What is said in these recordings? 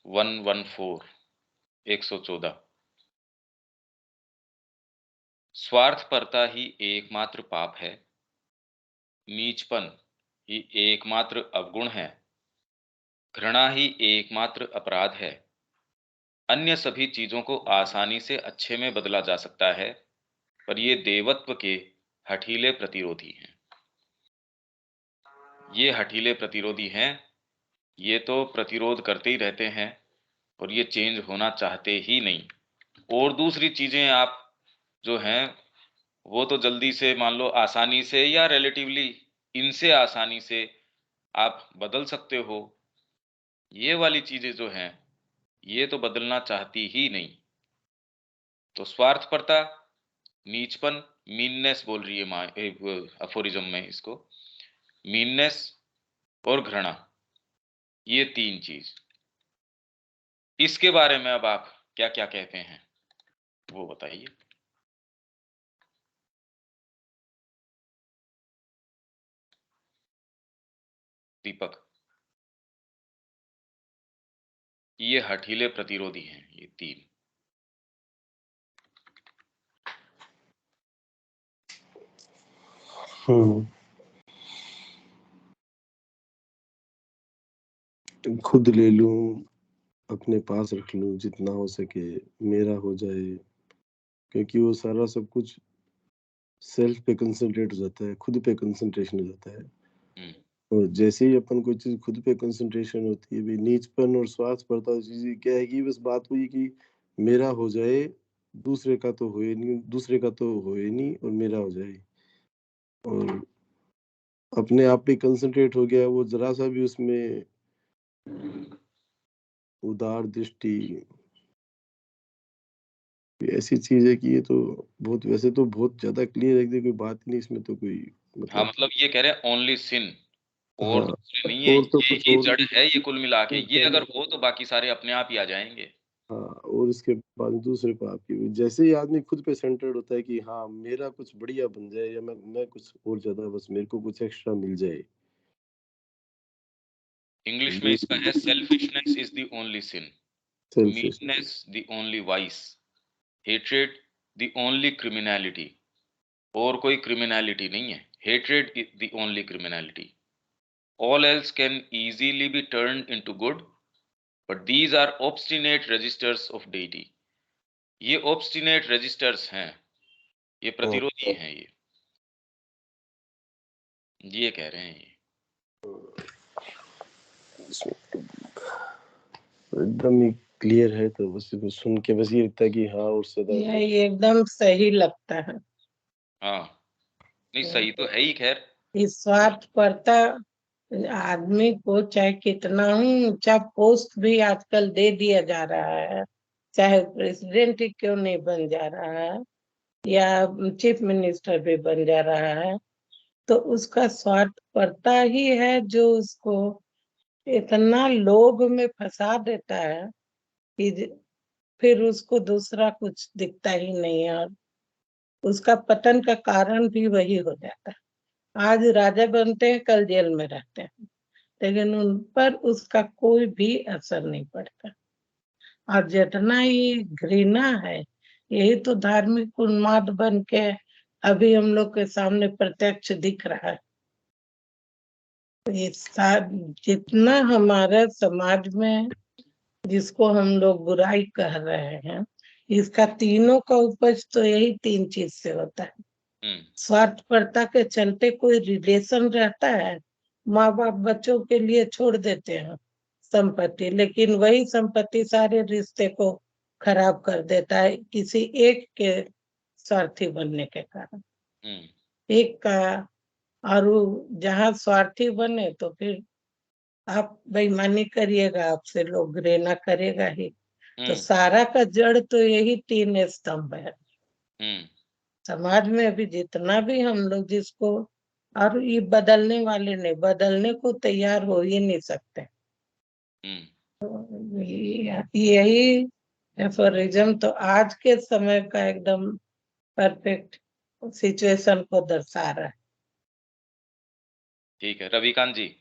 114 स्वार्थपरता ही एकमात्र पाप है, नीचपन ही एकमात्र अवगुण है, घृणा ही एकमात्र अपराध है। अन्य सभी चीजों को आसानी से अच्छे में बदला जा सकता है, पर ये देवत्व के हठीले प्रतिरोधी हैं। ये हठीले प्रतिरोधी हैं, ये तो प्रतिरोध करते ही रहते हैं और ये चेंज होना चाहते ही नहीं। और दूसरी चीजें आप जो हैं वो तो जल्दी से मान लो आसानी से या रिलेटिवली इनसे आसानी से आप बदल सकते हो। ये वाली चीजें जो हैं ये तो बदलना चाहती ही नहीं। तो स्वार्थपरता, नीचपन, मीननेस बोल रही है माँ अफोरिज्म में इसको, मीननेस और घृणा, ये 3 चीज। इसके बारे में अब आप क्या क्या कहते हैं वो बताइए। दीपक। ये हठीले प्रतिरोधी हैं ये 3। खुद ले लूं, अपने पास रख लूं, जितना हो सके मेरा हो जाए, क्योंकि वो सारा सब कुछ सेल्फ पे कंसंट्रेट हो जाता है, खुद पे कंसंट्रेशन हो जाता है। और जैसे ही अपन कोई चीज खुद पे कंसंट्रेशन होती है, भी नीचपन और स्वार्थपरता चीज क्या है कि बस बात हुई कि मेरा हो जाए, दूसरे का तो होए नहीं, दूसरे का तो होए नहीं और मेरा हो जाए। और अपने आप पे कंसंट्रेट हो गया, वो जरा सा भी उसमें उदार दृष्टि ऐसी चीज है कि ये तो बहुत, वैसे तो बहुत ज्यादा क्लियर है कि कोई बात ही नहीं इसमें तो कोई हाँ, मतलब। मतलब ये कह रहे हैं ओनली सिन और हाँ, दूसरे नहीं है, और तो ये कुछ ही और जड़ है, ये कुल मिला के ये अगर पहले। हो तो बाकी सारे अपने आप ही आ जाएंगे। हाँ, और इसके बाद दूसरे पाप की, जैसे ही आदमी खुद पे सेंटर्ड होता है कि हाँ मेरा कुछ बढ़िया बन जाए, या मैं कुछ और ज्यादा, बस मेरे को कुछ एक्स्ट्रा मिल जाए। इंग्लिश में ये इसका है selfishness is the only sin, selfish. Meanness the only vice, hatred the only criminality. और कोई क्रिमिनलिटी नहीं है, hatred is the only criminality. All else can easily be turned into good, but these are obstinate resisters of deity. ये obstinate resisters हैं, ये प्रतिरोधी हैं, ये कह रहे हैं ये। एकदम ही क्लियर है, तो बस इसको सुन के बस ये लगता है कि हाँ, और ज्यादा ये एकदम सही लगता है। हाँ, नहीं सही तो है ही। खैर इस स्वार्थपरता आदमी को चाहे कितना ऊंचा पोस्ट भी आजकल दे दिया जा रहा है, चाहे प्रेसिडेंट ही क्यों नहीं बन जा रहा है या चीफ मिनिस्टर भी बन जा रहा है, तो उसका स्वार्थपरता ही है जो उसको इतना लोभ में फंसा देता है कि फिर उसको दूसरा कुछ दिखता ही नहीं है, और उसका पतन का कारण भी वही हो जाता है। आज राजा बनते हैं, कल जेल में रहते हैं, लेकिन उन पर उसका कोई भी असर नहीं पड़ता। और जितना ही घृणा है, यही तो धार्मिक उन्माद बन के अभी हम लोग के सामने प्रत्यक्ष दिख रहा है। ये जितना हमारा समाज में जिसको हम लोग बुराई कह रहे हैं, इसका तीनों का उपज तो यही 3 चीज से होता है। स्वार्थपरता के चलते कोई रिलेशन रहता है, माँ बाप बच्चों के लिए छोड़ देते हैं संपत्ति, लेकिन वही संपत्ति सारे रिश्ते को खराब कर देता है किसी एक के स्वार्थी बनने के कारण। एक का, और जहाँ स्वार्थी बने तो फिर आप बेईमानी करिएगा, आपसे लोग घृणा करेगा ही। तो सारा का जड़ तो यही 3 स्तंभ है। समाज में अभी जितना भी हम लोग जिसको, और ये बदलने वाले नहीं, बदलने को तैयार हो ही नहीं सकते। तो यही एफोरिज्म तो आज के समय का एकदम परफेक्ट सिचुएशन को दर्शा रहा है। ठीक है रविकांत जी।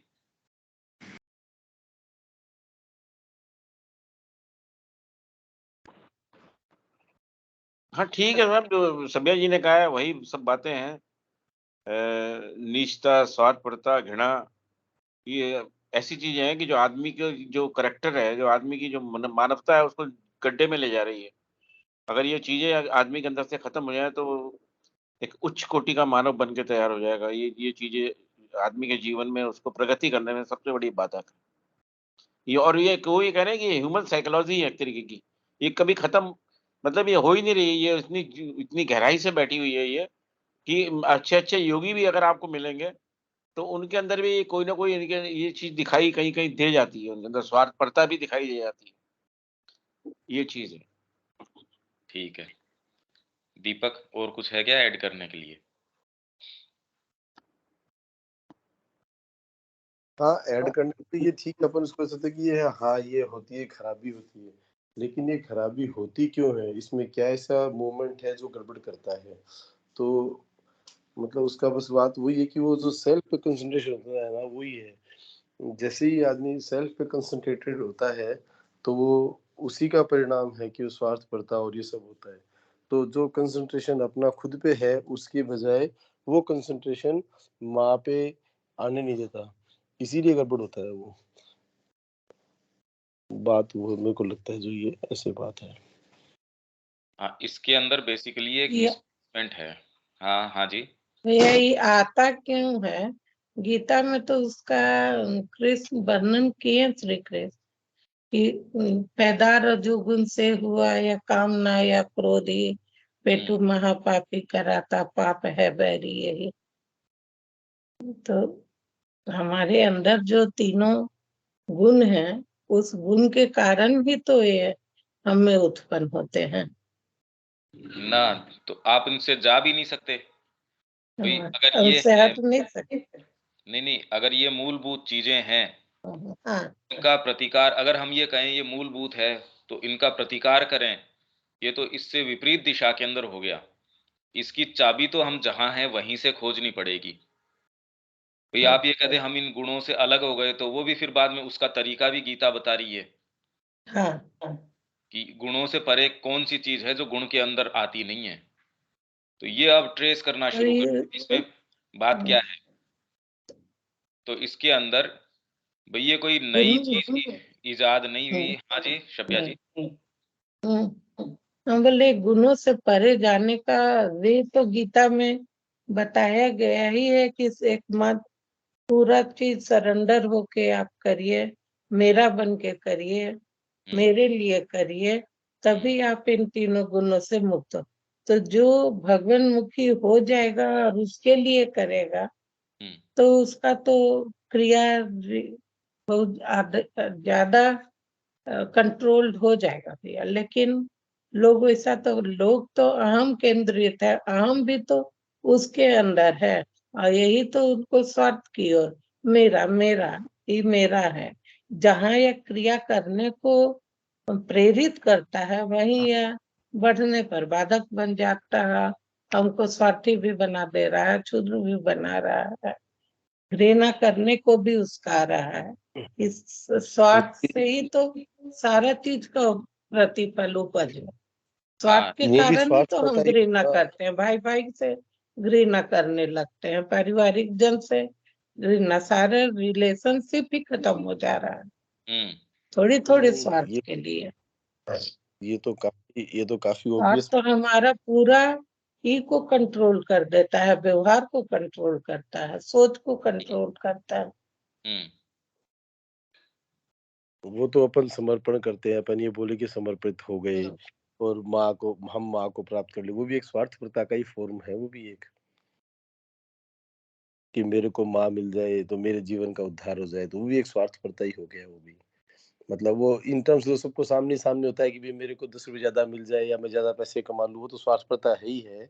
हाँ, ठीक है साहब, जो सभ्या जी ने कहा है वही सब बातें हैं। नीचता, स्वार्थपरता, घृणा, ये ऐसी चीजें हैं कि जो आदमी के जो करैक्टर है, जो आदमी की जो मानवता है, उसको गड्ढे में ले जा रही है। अगर ये चीजें आदमी के अंदर से खत्म हो जाए तो वो एक उच्च कोटि का मानव बन के तैयार हो जाएगा। ये चीजें आदमी के जीवन में उसको प्रगति करने में सबसे बड़ी बाधक है। ये और ये वो ये कह रहे हैं कि ह्यूमन साइकोलॉजी है एक तरीके की। ये कभी खत्म, मतलब ये हो ही नहीं रही है। ये इतनी गहराई से बैठी हुई है ये, कि अच्छे-अच्छे योगी भी अगर आपको मिलेंगे, तो उनके अंदर भी कोई न कोई इनके ये चीज़ दिखाई कहीं-कहीं दे जाती है, उनके अंदर स्वार्थपरता भी दिखाई दे जाती है। ये चीज़ है। ठीक है। दीपक, और कुछ है क्या ऐड करने के लिए? हाँ, ऐड करने पे ये ठीक है, अपन उसको कह सकते हैं कि ये हाँ, ये होती है, खराबी होती है। लेकिन ये खराबी होती क्यों है? इसमें क्या ऐसा मोमेंट है जो गड़बड़ करता है? तो मतलब उसका बस बात वही है कि वो जो सेल्फ पे कंसंट्रेशन होता है ना, वही है। जैसे ही आदमी सेल्फ पे कंसंट्रेटेड होता है, तो वो उसी का परिणाम है कि वो स्वार्थपरता और ये सब होता है। तो जो कंसंट्रेशन अपना खुद पे है, उसके बजाय वो कंसंट्रेशन माँ पे आने नहीं देता, इसीलिए गड़बड़ होता है वो। बात वो मेरे को लगता है जो ये ऐसी बात है। हाँ, इसके अंदर बेसिकली एक ये मिसमैनेजमेंट है। हाँ, हाँ जी। यही आता क्यों है? गीता में तो उसका कृष्ण वर्णन किए, श्री कृष्ण कि पैदा रजोगुण से हुआ या कामना या क्रोधी, पेटु महापापी कराता पाप है बैरी। यही तो हमारे अंदर जो तीनों गुण हैं, उस गुण के कारण भी तो ये हमें उत्पन्न होते हैं ना, तो आप इनसे जा भी नहीं सकते। भाई अगर ये हमसे है, हट नहीं सकते। नहीं, अगर ये मूलभूत चीजें हैं, हाँ, इनका प्रतिकार, अगर हम ये कहें ये मूलभूत है, तो इनका प्रतिकार करें, ये तो इससे विपरीत दिशा के अंदर हो गया। इसकी चाबी तो हम जहां हैं वहीं से खोजनी पड़ेगी। भाई आप ये कहते हम इन गुणों से अलग हो गए, तो वो भी फिर बाद में उसका तरीका भी गीता बता रही है हाँ, कि गुणों से परे कौन सी चीज है जो गुण के अंदर आती नहीं है। तो ये अब ट्रेस करना और शुरू ये कर, इसमें बात क्या है। तो इसके अंदर भाई ये कोई नई चीज इजाद नहीं हुई। हाँ जी, शब्या जी। हम बोले गुणों से परे जाने का वे तो गीता में बताया गया ही है कि एक मत पूरा चीज सरेंडर होके आप करिए, मेरा बन के करिए, मेरे लिए करिए, तभी आप इन तीनों गुणों से मुक्त हो। तो जो भगवान मुखी हो जाएगा और उसके लिए करेगा, तो उसका तो क्रिया बहुत ज्यादा कंट्रोल्ड हो जाएगा भैया। लेकिन लोग तो अहम केंद्रित है, अहम भी तो उसके अंदर है, और यही तो उनको स्वार्थ की ओर, मेरा मेरा ये मेरा है। जहाँ यह क्रिया करने को प्रेरित करता है, वहीं यह बढ़ने पर बाधक बन जाता है, हमको स्वार्थी भी बना दे रहा है, क्षुद्र भी बना रहा है, घृणा करने को भी उस्का रहा है। इस स्वार्थ से ही तो सारा चीज का प्रतिफल उपज है। स्वार्थ हाँ, के वो भी कारण ही तो स्वार्थपरता हम ही घृणा होगा। करते हैं, भाई भाई से घृणा करने लगते हैं, पारिवारिक जन से घृणा, सारे रिलेशनशिप ही खत्म हो जा रहा है थोड़ी थोड़ी स्वार्थ ये के लिए। ये तो काफी स्वार्थ ऑब्वियस। तो हमारा पूरा ही को कंट्रोल कर देता है, व्यवहार को कंट्रोल करता है, सोच को कंट्रोल करता है। वो तो अपन समर्पण करते हैं, अपन ये बोले कि समर्पित हो गए और हम माँ को प्राप्त कर ले, वो भी एक स्वार्थपरता का ही फॉर्म है। वो भी एक कि मेरे को माँ मिल जाए तो मेरे जीवन का उद्धार हो जाए, तो वो भी एक स्वार्थपरता ही हो गया। वो भी मतलब वो इन टर्म्स तो सबको सामने सामने होता है कि भाई मेरे को 10 रुपए ज्यादा मिल जाए या मैं ज्यादा पैसे कमा लूँ, वो तो स्वार्थपरता है ही है।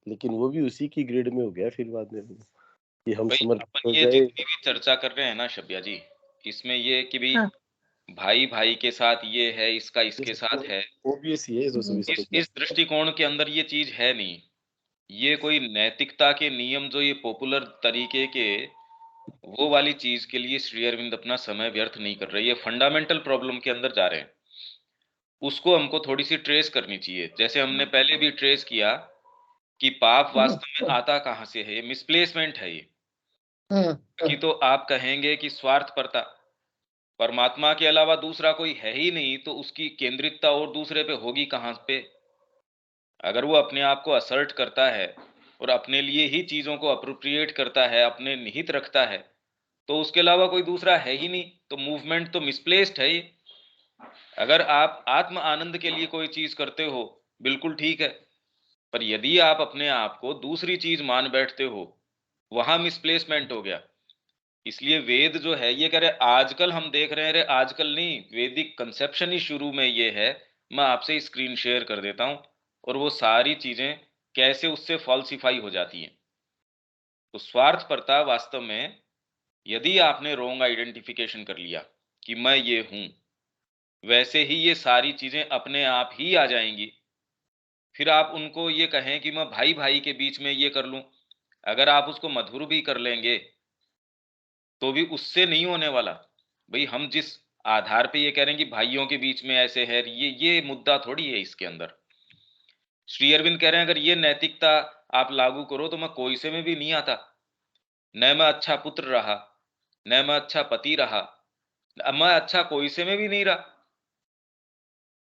लेकिन वो भी उसी की ग्रेड में हो गया फिर बाद में वो, कि हम भाई समर्पित अपन हो ये जाए। जितनी भी चर्चा कर रहे हैं ना शब्या जी, इसमें ये कि भी हाँ, भाई भाई के साथ ये है, इसका इसके साथ है, ऑब्वियस ही है, ये तो सभी समझ इस दृष्टिकोण के अंदर ये चीज है नहीं। ये कोई नैतिकता के नियम जो ये पॉपुलर तरीके के, वो वाली चीज के लिए श्री अरविंद अपना समय व्यर्थ नहीं कर रहे, ये फंडामेंटल प्रॉब्लम के अंदर जा रहे हैं। उसको हमको थोड़ी सी ट्रेस करनी चाहिए। जैसे हमने पहले भी ट्रेस किया कि पाप वास्तव में आता कहाँ से है, ये मिसप्लेसमेंट है ये। कि तो आप कहेंगे कि स्वार्थपरता, परमात्मा के अलावा दूसरा कोई है ही नहीं, तो उसकी केंद्रितता और दूसरे पे होगी कहाँ पे? अगर वो अपने आप को असर्ट करता है और अपने लिए ही चीजों को अप्रोप्रिएट करता है, अपने निहित रखता है, तो उसके अलावा कोई दूसरा है ही नहीं, तो मूवमेंट तो मिसप्लेस्ड है ये। अगर आप आत्म आनंद के लिए कोई चीज करते हो, बिल्कुल ठीक है, पर यदि आप अपने आप को दूसरी चीज मान बैठते हो, वहां मिसप्लेसमेंट हो गया। इसलिए वेद जो है ये कह रहे आजकल हम देख रहे हैं, अरे आजकल नहीं, वैदिक कंसेप्शन ही शुरू में ये है। मैं आपसे स्क्रीन शेयर कर देता हूं और वो सारी चीजें कैसे उससे फॉल्सिफाई हो जाती हैं। तो स्वार्थपरता वास्तव में, यदि आपने रोंग आइडेंटिफिकेशन कर लिया कि मैं ये हूं, वैसे ही ये सारी चीजें अपने आप ही आ जाएंगी। फिर आप उनको ये कहें कि मैं भाई भाई के बीच में ये कर लूं, अगर आप उसको मधुर भी कर लेंगे तो भी उससे नहीं होने वाला। भाई हम जिस आधार पे ये कह रहे हैं कि भाइयों के बीच में ऐसे है, ये मुद्दा थोड़ी है इसके अंदर। श्री अरविंद कह रहे हैं अगर ये नैतिकता आप लागू करो तो मैं कोई से में भी नहीं आता, न मैं अच्छा पुत्र रहा, न मैं अच्छा पति रहा, अब मैं अच्छा कोई से में भी नहीं रहा।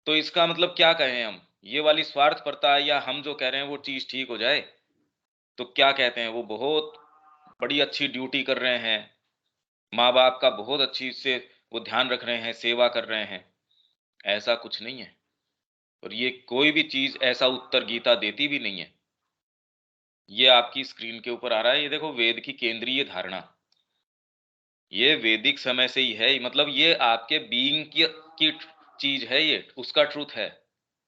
तो इसका मतलब क्या कहें हम, ये वाली स्वार्थपरता या हम जो कह रहे हैं वो चीज ठीक हो जाए, तो क्या कहते हैं, वो बहुत बड़ी अच्छी ड्यूटी कर रहे हैं, माँ बाप का बहुत अच्छी से वो ध्यान रख रहे हैं, सेवा कर रहे हैं। ऐसा कुछ नहीं है, और ये कोई भी चीज ऐसा उत्तर गीता देती भी नहीं है। ये आपकी स्क्रीन के ऊपर आ रहा है, ये देखो, वेद की केंद्रीय धारणा, ये वैदिक समय से ही है। मतलब ये आपके बीइंग की चीज है, ये उसका ट्रूथ है।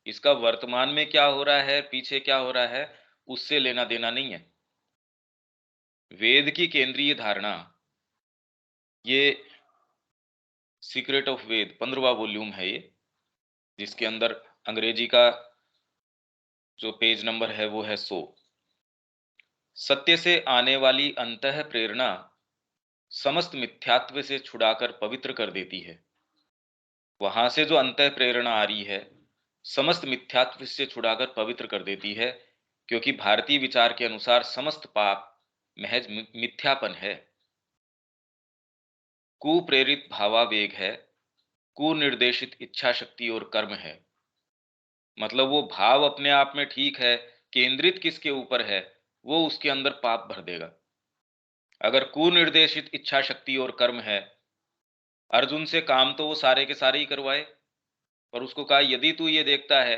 इसका वर्तमान में क्या हो रहा है, पीछे क्या हो रहा है, उससे लेना देना नहीं है। वेद की केंद्रीय धारणा, ये सीक्रेट ऑफ वेद 15वां वॉल्यूम है ये, जिसके अंदर अंग्रेजी का जो पेज नंबर है वो है 100। सत्य से आने वाली अंतः प्रेरणा समस्त मिथ्यात्व से छुड़ाकर पवित्र कर देती है। वहां से जो अंतः प्रेरणा आ रही है, समस्त मिथ्यात्व से छुड़ाकर पवित्र कर देती है, क्योंकि भारतीय विचार के अनुसार समस्त पाप महज मिथ्यापन है, कुप्रेरित भावावेग है, कुनिर्देशित इच्छा शक्ति और कर्म है। मतलब वो भाव अपने आप में ठीक है, केंद्रित किसके ऊपर है, वो उसके अंदर पाप भर देगा। अगर कुनिर्देशित इच्छा शक्ति और कर्म है, अर्जुन से काम तो वो सारे के सारे ही करवाए, पर उसको कहा यदि तू ये देखता है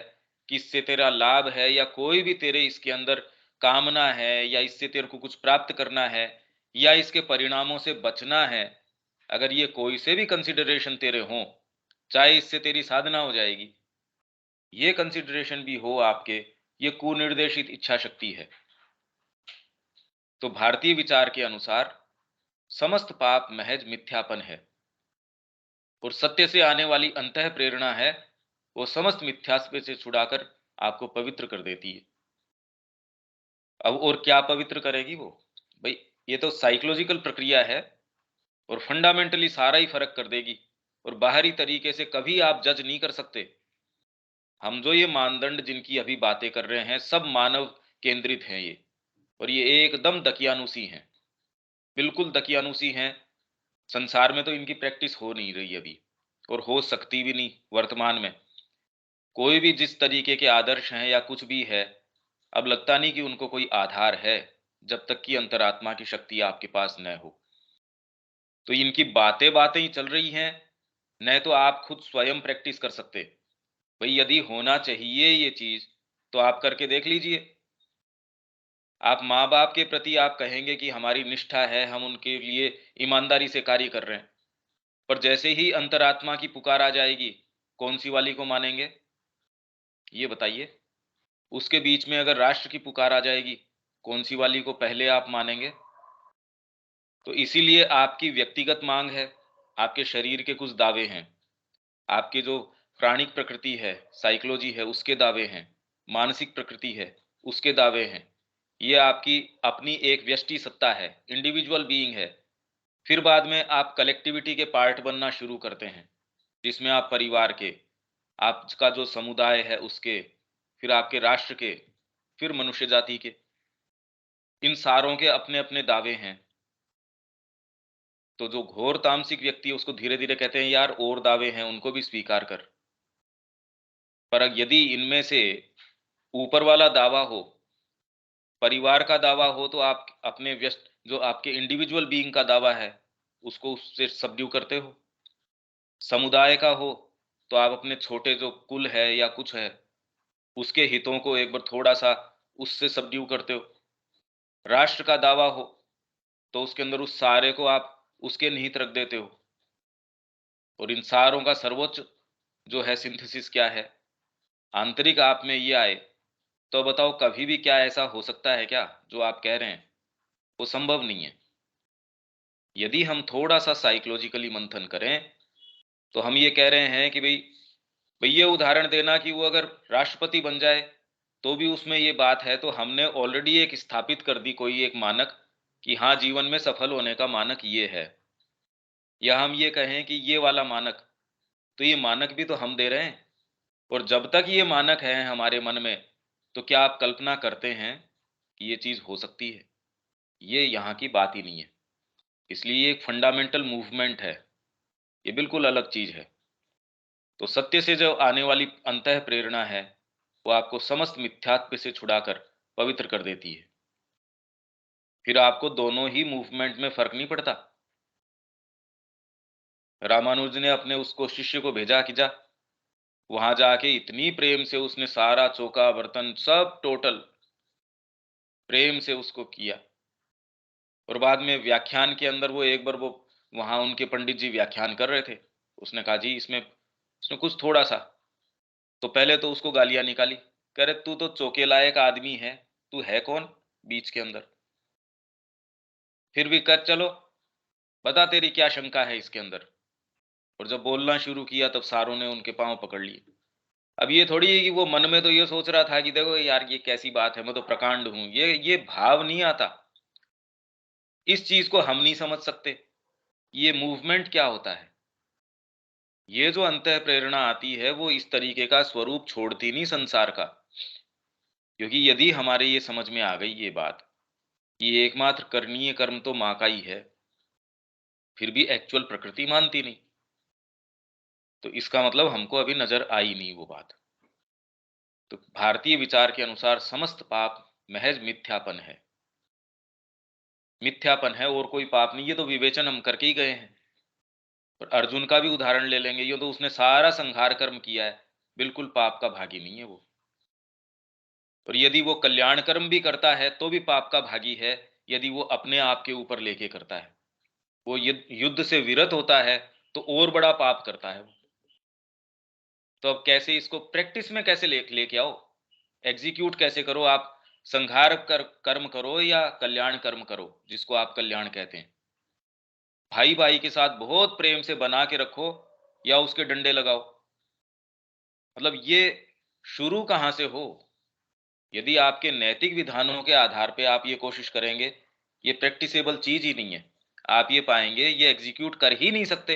कि इससे तेरा लाभ है या कोई भी तेरे इसके अंदर कामना है या इससे तेरे को कुछ प्राप्त करना है या इसके परिणामों से बचना है, अगर ये कोई से भी कंसिडरेशन तेरे हों, चाहे इससे तेरी साधना हो जाएगी, ये कंसिडरेशन भी हो आपके, ये कुनिर्देशित इच्छा शक्ति है। तो भारतीय विचार के अनुसार समस्त पाप महज मिथ्यापन है, और सत्य से आने वाली अंतः प्रेरणा है, वो समस्त मिथ्यात्व से छुड़ाकर आपको पवित्र कर देती है। अब और क्या पवित्र करेगी वो? भाई ये तो साइकोलॉजिकल प्रक्रिया है, और फंडामेंटली सारा ही फर्क कर देगी, और बाहरी तरीके से कभी आप जज नहीं कर सकते। हम जो ये मानदंड जिनकी अभी बातें कर रहे हैं, सब मानव केंद्रित हैं ये, और ये एकदम दकियानुसी हैं, बिल्कुल दकियानुसी हैं। संसार में तो इनकी प्रैक्टिस हो नहीं रही अभी, और हो सकती भी नहीं वर्तमान में। कोई भी जिस तरीके के आदर्श हैं या कुछ भी है, अब लगता नहीं कि उनको कोई आधार है, जब तक कि अंतरात्मा की शक्ति आपके पास न हो। तो इनकी बातें बातें ही चल रही हैं, न तो आप खुद स्वयं प्रैक्टिस कर सकते। भाई यदि होना चाहिए ये चीज, तो आप करके देख लीजिए। आप माँ बाप के प्रति आप कहेंगे कि हमारी निष्ठा है, हम उनके लिए ईमानदारी से कार्य कर रहे हैं, पर जैसे ही अंतरात्मा की पुकार आ जाएगी, कौन सी वाली को मानेंगे, ये बताइए। उसके बीच में अगर राष्ट्र की पुकार आ जाएगी, कौन सी वाली को पहले आप मानेंगे? तो इसीलिए आपकी व्यक्तिगत मांग है, आपके शरीर के कुछ दावे हैं, आपके जो प्राणिक प्रकृति है, साइकोलॉजी है, उसके दावे हैं, मानसिक प्रकृति है, उसके दावे हैं। ये आपकी अपनी एक व्यष्टि सत्ता है, इंडिविजुअल बीइंग है। फिर बाद में आप कलेक्टिविटी के पार्ट बनना शुरू करते हैं, जिसमें आप परिवार के, आपका जो समुदाय है उसके, फिर आपके राष्ट्र के, फिर मनुष्य जाति के, इन सारों के अपने-अपने दावे हैं। तो जो घोर तामसिक व्यक्ति है उसको धीरे-धीरे कहते हैं यार और दावे हैं, उनको भी स्वीकार कर। पर यदि इनमें से ऊपर वाला दावा हो, परिवार का दावा हो, तो आप अपने व्यस्त जो आपके इंडिविजुअल बीइंग का दावा है, उसको उससे सबड्यू करते हो। समुदाय का हो, तो आप अपने छोटे जो कुल है या कुछ है, उसके हितों को एक बार थोड़ा-सा उससे सबड्यू करते हो। राष्ट्र का दावा हो, तो उसके अंदर उस सारे को आप उसके निहित रख देते हो। और इन सारों का सर्वोच्च जो है सिंथेसिस क्या है? आंतरिक आप में ये आए, तो बताओ कभी भी क्या ऐसा हो सकता है क्या, जो आप कह रहे हैं? वो संभव नहीं है। यदि हम थोड़ा-सा साइकोलॉजिकली मंथन करें, तो हम ये कह रहे हैं कि भई ये उदाहरण देना कि वो अगर राष्ट्रपति बन जाए, तो भी उसमें ये बात है, तो हमने ऑलरेडी एक स्थापित कर दी कोई एक मानक कि हाँ, जीवन में सफल होने का मानक ये है। या हम ये कहें कि ये वाला मानक, तो ये मानक भी तो हम दे रहे हैं। और जब तक ये मानक है हमारे मन में, तो क्या आप कल्पना करते हैं कि ये चीज़ हो सकती है? ये यहाँ की बात ही नहीं है। इसलिए ये एक फंडामेंटल मूवमेंट है, ये बिल्कुल अलग चीज़ है। तो सत्य से जो आने वाली अंतः प्रेरणा है, वो आपको समस्त मिथ्यात्व से छुड़ाकर पवित्र कर देती है। फिर आपको दोनों ही मूवमेंट में फ़र्क नहीं पड़ता। रामानुज ने अपने उसको शिष्य को भेजा कि जा, वहाँ जाके इतनी प्रेम से उसने सारा चौका, बर्तन सब टोटल प्रेम से उसको किया। और बाद में व्याख्यान के अंदर वो एक बार वो वहाँ उनके पंडित जी व्याख्यान कर रहे थे। उसने कहा जी इसमें कुछ थोड़ा-सा, तो पहले तो उसको गालियाँ निकाली। कह रहे तू तो चौके लायक आदमी है, तू है कौन बीच के अंदर? फिर भी कर चलो, बता तेरी क्या शंका है इसके अंदर? और जब बोलना शुरू किया तब सारों ने उनके पाँव पकड़ लिए। अब ये थोड़ी है कि वो मन में तो ये सोच रहा था कि देखो यार ये कैसी बात है, मैं तो प्रकांड हूँ। ये भाव नहीं आता। इस चीज़ को हम नहीं समझ सकते। ये मूवमेंट क्या होता है? ये जो अंतः प्रेरणा आती है वो इस तरीके का स्वरूप छोड़ती नहीं संसार का। क्योंकि यदि हमारे ये समझ में आ गई ये बात कि ये एकमात्र करणीय कर्म तो माँ का ही है, फिर भी एक्चुअल प्रकृति मानती नहीं, तो इसका मतलब हमको अभी नजर आई नहीं वो बात। तो भारतीय विचार के अनुसार समस्त पाप महज मिथ्यापन है। मिथ्यापन है और कोई पाप नहीं। ये तो विवेचन हम करके ही गए हैं। और अर्जुन का भी उदाहरण ले लेंगे, ये तो उसने सारा संहार कर्म किया है, बिल्कुल पाप का भागी नहीं है वो। और यदि वो कल्याण कर्म भी करता है तो भी पाप का भागी है, यदि वो अपने आप के ऊपर लेके करता है। वो युद्ध से विरत होता है तो और बड़ा पाप करता है वो। तो अब कैसे इसको प्रैक्टिस में कैसे लेके आओ, एग्जीक्यूट कैसे करो आप? संहार कर्म करो या कल्याण कर्म करो, जिसको आप कल्याण कहते हैं। भाई भाई के साथ बहुत प्रेम से बना के रखो या उसके डंडे लगाओ। मतलब ये शुरू कहां से हो? यदि आपके नैतिक विधानों के आधार पे आप ये कोशिश करेंगे, ये प्रैक्टिसेबल चीज ही नहीं है। आप ये पाएंगे ये एग्जीक्यूट कर ही नहीं सकते।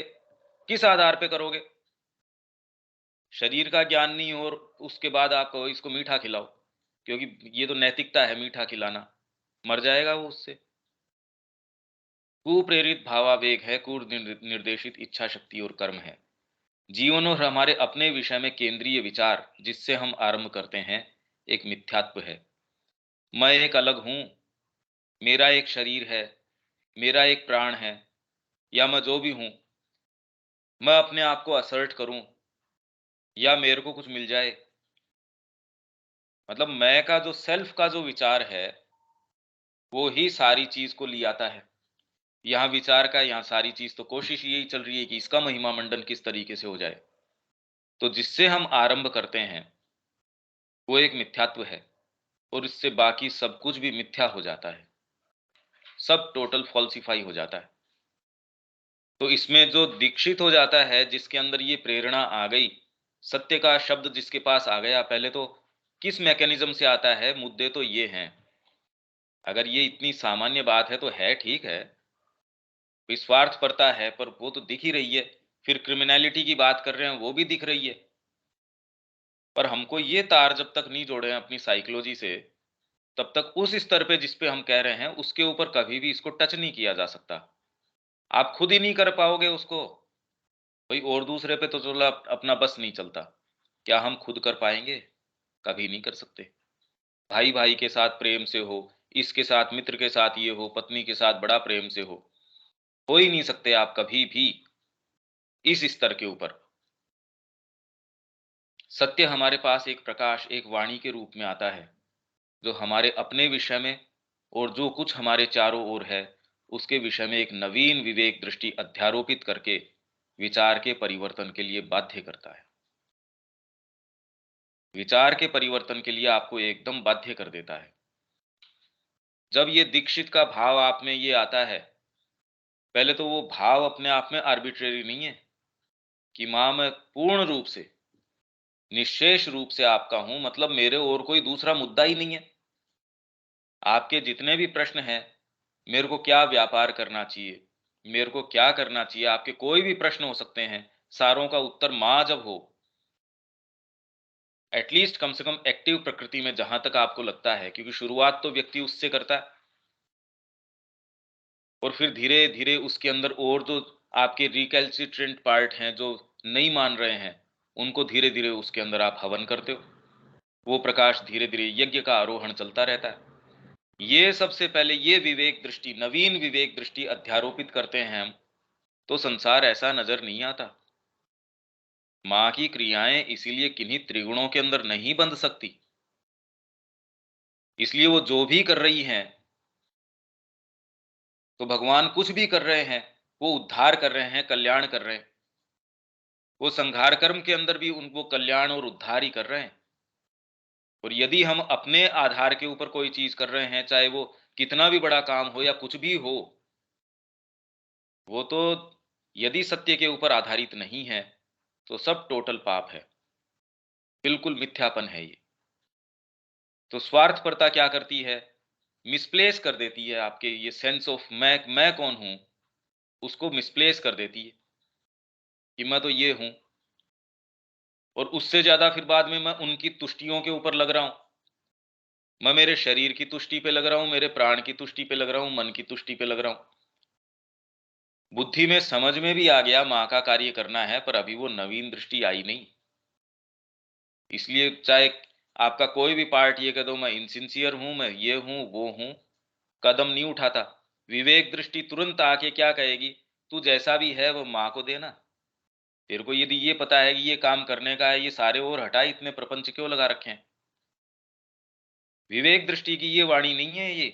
किस आधार पे करोगे? शरीर का ज्ञान नहीं हो और उसके बाद आप कहो इसको मीठा खिलाओ, क्योंकि ये तो नैतिकता है मीठा खिलाना। मर जाएगा वो उससे। कुप्रेरित भावावेग है, निर्देशित इच्छा शक्ति और कर्म है। जीवन और हमारे अपने विषय में केंद्रीय विचार जिससे हम आरंभ करते हैं, एक मिथ्यात्व है। मैं एक अलग हूं, मेरा एक शरीर है, मेरा एक प्राण है, या मैं जो भी हूं, मैं अपने आप को असर्ट करूं या मेरे को कुछ मिल जाए। मतलब मैं का जो सेल्फ का जो विचार है, वो ही सारी चीज को ले आता है। यहाँ विचार का, यहाँ सारी चीज तो कोशिश यही चल रही है कि इसका महिमा मंडन किस तरीके से हो जाए। तो जिससे हम आरंभ करते हैं वो एक मिथ्यात्व है, और इससे बाकी सब कुछ भी मिथ्या हो जाता है, सब टोटल फॉल्सिफाई हो जाता है। तो इसमें जो दीक्षित हो जाता है, जिसके अंदर ये प्रेरणा आ गई, सत्य का शब्द जिसके पास आ गया, पहले तो किस मैकेनिज्म से आता है, मुद्दे तो ये हैं। अगर ये इतनी सामान्य बात है तो है, ठीक है, स्वार्थ पड़ता है, पर वो तो दिख ही रही है। फिर क्रिमिनलिटी की बात कर रहे हैं, वो भी दिख रही है। पर हमको ये तार जब तक नहीं जोड़े हैं अपनी साइकोलॉजी से, तब तक उस स्तर पे जिस पे हम कह रहे हैं, उसके ऊपर कभी भी इसको टच नहीं किया जा सकता। आप खुद ही नहीं कर पाओगे उसको, भाई और दूसरे पे तो चलो अपना बस नहीं चलता, क्या हम खुद कर पाएंगे? कभी नहीं कर सकते। भाई भाई के साथ प्रेम से हो, इसके साथ मित्र के साथ ये हो, पत्नी के साथ बड़ा प्रेम से हो ही नहीं सकते आप कभी भी इस स्तर के ऊपर। सत्य हमारे पास एक प्रकाश, एक वाणी के रूप में आता है, जो हमारे अपने विषय में और जो कुछ हमारे चारों ओर है, उसके विषय में एक नवीन विवेक दृष्टि अध्यारोपित करके विचार के परिवर्तन के लिए बाध्य करता है। विचार के परिवर्तन के लिए आपको एकदम बाध्य कर देता है। जब ये दीक्षित का भाव आप में ये आता है, पहले तो वो भाव अपने आप में आर्बिट्रेरी नहीं है कि मां मैं पूर्ण रूप से, निश्शेष रूप से आपका हूं, मतलब मेरे और कोई दूसरा मुद्दा ही नहीं है। आपके जितने भी प्रश्न हैं, मेरे को क्या व्यापार करना चाहिए, मेरे को क्या करना चाहिए, आपके कोई भी प्रश्न हो सकते हैं, सारों का उत्तर मां जब हो, एटलीस्ट कम से कम एक्टिव प्रकृति में जहां तक आपको लगता है, क्योंकि शुरुआत तो व्यक्ति उससे करता है और फिर धीरे धीरे उसके अंदर और जो आपके रिकैल्सिट्रेंट पार्ट हैं जो नहीं मान रहे हैं, उनको धीरे धीरे उसके अंदर आप हवन करते हो। वो प्रकाश धीरे धीरे यज्ञ का आरोहण चलता रहता है। ये सबसे पहले ये विवेक दृष्टि, नवीन विवेक दृष्टि अध्यारोपित करते हैं हम, तो संसार ऐसा नजर नहीं आता। मां की क्रियाएं इसीलिए किन्हीं त्रिगुणों के अंदर नहीं बंध सकती, इसलिए वो जो भी कर रही हैं, तो भगवान कुछ भी कर रहे हैं, वो उद्धार कर रहे हैं, कल्याण कर रहे हैं। वो संघार कर्म के अंदर भी उनको कल्याण और उद्धार ही कर रहे हैं। और यदि हम अपने आधार के ऊपर कोई चीज कर रहे हैं, चाहे वो कितना भी बड़ा काम हो या कुछ भी हो, वो तो यदि सत्य के ऊपर आधारित नहीं है, तो सब टोटल पाप है, बिल्कुल मिथ्यापन है ये। तो स्वार्थपरता क्या करती है? मिसप्लेस कर देती है आपके ये सेंस ऑफ मैं कौन हूं, उसको मिसप्लेस कर देती है कि मैं तो ये हूं। और उससे ज्यादा फिर बाद में मैं उनकी तुष्टियों के ऊपर लग रहा हूं। मैं मेरे शरीर की तुष्टि पे लग रहा हूं, मेरे प्राण की तुष्टि पे लग रहा हूं, मन की तुष्टि पे लग रहा हूं। बुद्धि में समझ में भी आ गया मां का कार्य करना है, पर अभी वो नवीन दृष्टि आई नहीं। इसलिए चाहे आपका कोई भी पार्ट ये कह दो मैं इनसिंसियर हूं, मैं ये हूं वो हूं, कदम नहीं उठाता। विवेक दृष्टि तुरंत आके क्या कहेगी, तू जैसा भी है वो मां को देना। तेरे को यदि ये पता है कि ये काम करने का है, ये सारे और हटा, इतने प्रपंच क्यों लगा रखे हैं? विवेक दृष्टि की ये वाणी नहीं है ये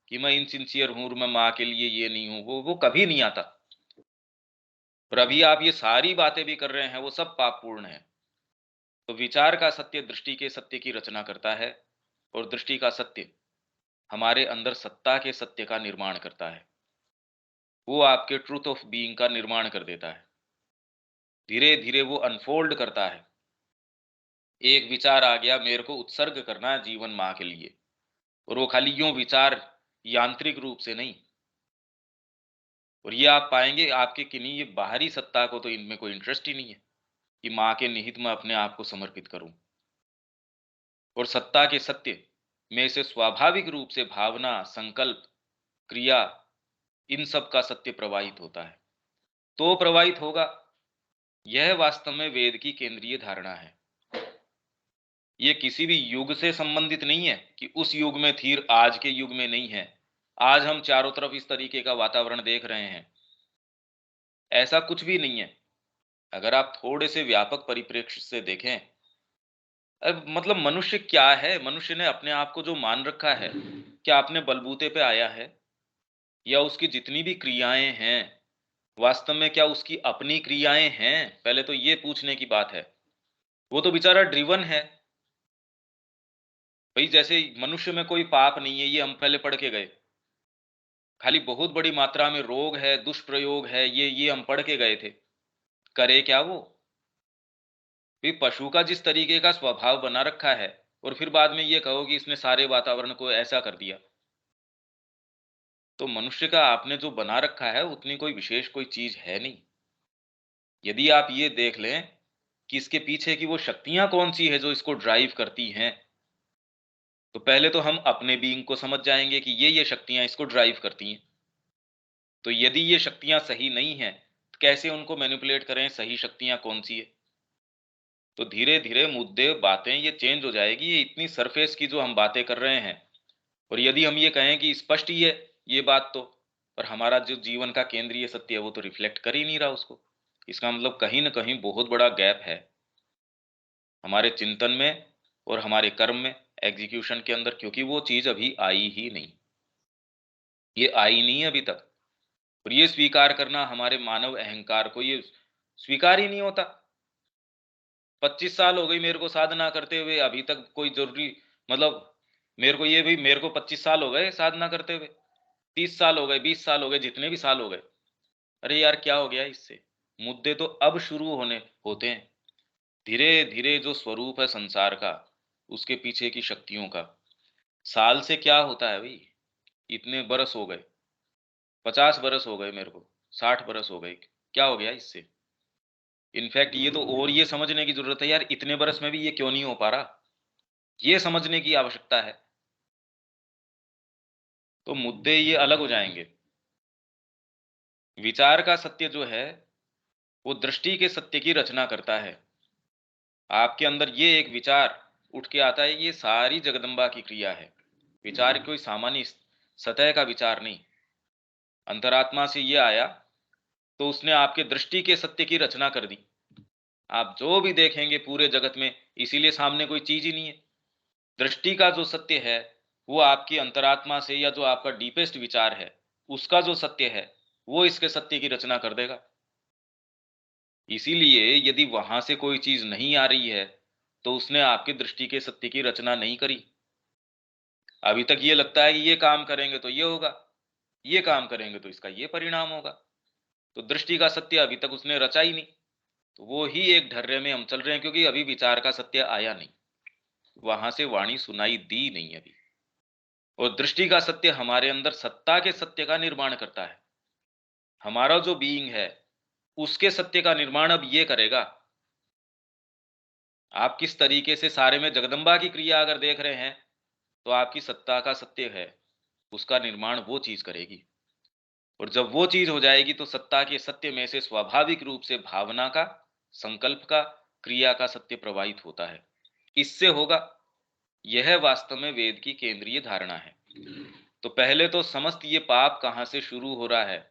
कि मैं इनसिंसियर हूं, मैं मां के लिए ये नहीं हूं, वो कभी नहीं आता। और अभी आप ये सारी बातें भी कर रहे हैं, वो सब पापपूर्ण है। तो विचार का सत्य दृष्टि के सत्य की रचना करता है, और दृष्टि का सत्य हमारे अंदर सत्ता के सत्य का निर्माण करता है। वो आपके ट्रूथ ऑफ बीइंग का निर्माण कर देता है। धीरे धीरे वो अनफोल्ड करता है। एक विचार आ गया, मेरे को उत्सर्ग करना है जीवन मां के लिए, और वो खाली यूं विचार, यांत्रिक रूप से नहीं। और ये आप पाएंगे आपके किन्हीं ये बाहरी सत्ता को तो इनमें कोई इंटरेस्ट ही नहीं है कि मां के निहित में अपने आप को समर्पित करूं। और सत्ता के सत्य में से स्वाभाविक रूप से भावना, संकल्प, क्रिया, इन सब का सत्य प्रवाहित होता है। तो प्रवाहित होगा, यह वास्तव में वेद की केंद्रीय धारणा है। ये किसी भी युग से संबंधित नहीं है कि उस युग में थी, आज के युग में नहीं है। आज हम चारों तरफ इस तरीके का वातावरण देख रहे हैं, ऐसा कुछ भी नहीं है। अगर आप थोड़े से व्यापक परिप्रेक्ष्य से देखें, अब मतलब मनुष्य क्या है, मनुष्य ने अपने आप को जो मान रखा है, क्या अपने बलबूते पे आया है? या उसकी जितनी भी क्रियाएं हैं, वास्तव में क्या उसकी अपनी क्रियाएं हैं? पहले तो ये पूछने की बात है। वो तो बेचारा ड्रिवन है। भाई जैसे मनुष्य में कोई पाप नहीं है, ये हम पहले पढ़ के गए। खाली बहुत बड़ी मात्रा में रोग है, दुष्प्रयोग है, ये हम पढ़ के गए थे। करे क्या वो? भी पशु का जिस तरीके का स्वभाव बना रखा है, और फिर बाद में ये कहो कि इसने सारे वातावरण को ऐसा कर दिया। तो मनुष्य का आपने जो बना रखा है, उतनी कोई विशेष कोई चीज है नहीं। यदि आप ये देख लें कि इसके पीछे की वो शक्तियां कौन सी है जो इसको ड्राइव करती हैं, तो पहले तो हम अपने बीइंग को समझ जाएंगे कि ये शक्तियां इसको ड्राइव करती हैं। तो यदि ये शक्तियां सही नहीं हैं, तो कैसे उनको मैनिपुलेट करें, सही शक्तियां कौन सी है? तो धीरे धीरे मुद्दे बातें ये चेंज हो जाएगी। ये इतनी सरफेस की जो हम बातें कर रहे हैं, और यदि हम ये कहें कि स्पष्ट ही है ये बात, तो पर हमारा जो जीवन का केंद्रीय सत्य है वो तो रिफ्लेक्ट कर ही नहीं रहा उसको। इसका मतलब कहीं ना कहीं बहुत बड़ा गैप है हमारे चिंतन में और हमारे कर्म में, एग्जीक्यूशन के अंदर, क्योंकि वो चीज अभी आई ही नहीं। ये आई नहीं है अभी तक। और ये स्वीकार करना हमारे मानव अहंकार को ये स्वीकार ही नहीं होता। 25 साल हो गई मेरे को साधना करते हुए, अभी तक कोई जरूरी मतलब मेरे को ये भी मेरे को 25 साल हो गए साधना करते हुए, 30 साल हो गए, 20 साल हो गए, जितने भी साल हो गए। अरे यार क्या हो गया इससे? मुद्दे तो अब शुरू होने होते हैं। धीरे धीरे जो स्वरूप है संसार का, उसके पीछे की शक्तियों का, साल से क्या होता है भाई? इतने बरस हो गए, 50 बरस हो गए मेरे को, 60 बरस हो गए, क्या हो गया इससे? इनफैक्ट ये तो और ये समझने की जरूरत है यार, इतने बरस में भी ये क्यों नहीं हो पा रहा, ये समझने की आवश्यकता है। तो मुद्दे ये अलग हो जाएंगे। विचार का सत्य जो है वो दृष्टि के सत्य की रचना करता है। आपके अंदर ये एक विचार उठ के आता है, ये सारी जगदम्बा की क्रिया है। विचार कोई सामान्य सतह का विचार नहीं, अंतरात्मा से ये आया तो उसने आपके दृष्टि के सत्य की रचना कर दी। आप जो भी देखेंगे पूरे जगत में, इसीलिए सामने कोई चीज ही नहीं है। दृष्टि का जो सत्य है वो आपकी अंतरात्मा से, या जो आपका डीपेस्ट विचार है उसका जो सत्य है वो इसके सत्य की रचना कर देगा। इसीलिए यदि वहां से कोई चीज नहीं आ रही है तो उसने आपकी दृष्टि के सत्य की रचना नहीं करी। अभी तक ये लगता है कि ये काम करेंगे तो ये होगा, ये काम करेंगे तो इसका ये परिणाम होगा। तो दृष्टि का सत्य अभी तक उसने रचा ही नहीं। तो वो ही एक ढर्रे में हम चल रहे हैं, क्योंकि अभी विचार का सत्य आया नहीं, वहां से वाणी सुनाई दी नहीं अभी। और दृष्टि का सत्य हमारे अंदर सत्ता के सत्य का निर्माण करता है। हमारा जो बीइंग है उसके सत्य का निर्माण अब ये करेगा। आप किस तरीके से सारे में जगदम्बा की क्रिया अगर देख रहे हैं, तो आपकी सत्ता का सत्य है उसका निर्माण वो चीज करेगी। और जब वो चीज हो जाएगी तो सत्ता के सत्य में से स्वाभाविक रूप से भावना का, संकल्प का, क्रिया का सत्य प्रवाहित होता है। इससे होगा, यह वास्तव में वेद की केंद्रीय धारणा है। तो पहले तो समस्त ये पाप कहां से शुरू हो रहा है,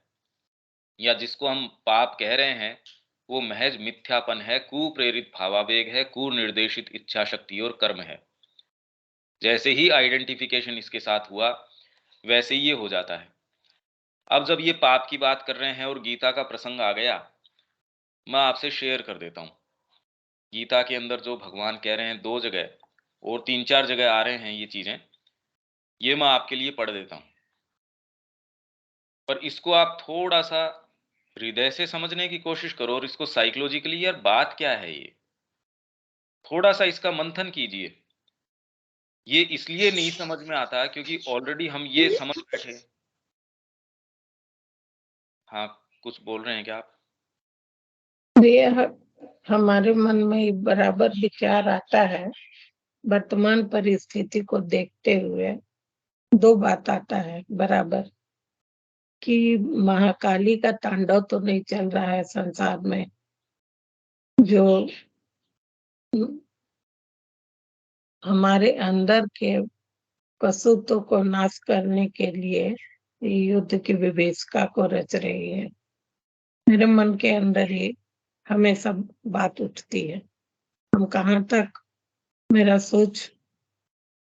या जिसको हम पाप कह रहे हैं, वो महज मिथ्यापन है, कुप्रेरित भावावेग है, कुनिर्देशित इच्छा शक्ति और कर्म है। जैसे ही आइडेंटिफिकेशन इसके साथ हुआ वैसे ही ये हो जाता है। अब जब ये पाप की बात कर रहे हैं और गीता का प्रसंग आ गया, मैं आपसे शेयर कर देता हूं। गीता के अंदर जो भगवान कह रहे हैं 2 जगह, और 3-4 जगह आ रहे हैं ये चीजें, ये मैं आपके लिए पढ़ देता हूं। पर इसको आप थोड़ा सा हृदय से समझने की कोशिश करो, और इसको साइकोलॉजिकली, यार बात क्या है ये, थोड़ा सा इसका मंथन कीजिए। ये इसलिए नहीं समझ में आता क्योंकि ऑलरेडी हम ये समझ बैठे। हाँ, कुछ बोल रहे हैं क्या आप? ये हमारे मन में बराबर विचार आता है। वर्तमान परिस्थिति को देखते हुए 2 बात आता है बराबर, कि महाकाली का तांडव तो नहीं चल रहा है संसार में, जो हमारे अंदर के कसूतों को नाश करने के लिए युद्ध की विभीषिका को रच रही है। मेरे मन के अंदर ही हमेशा बात उठती है। हम कहाँ तक मेरा सोच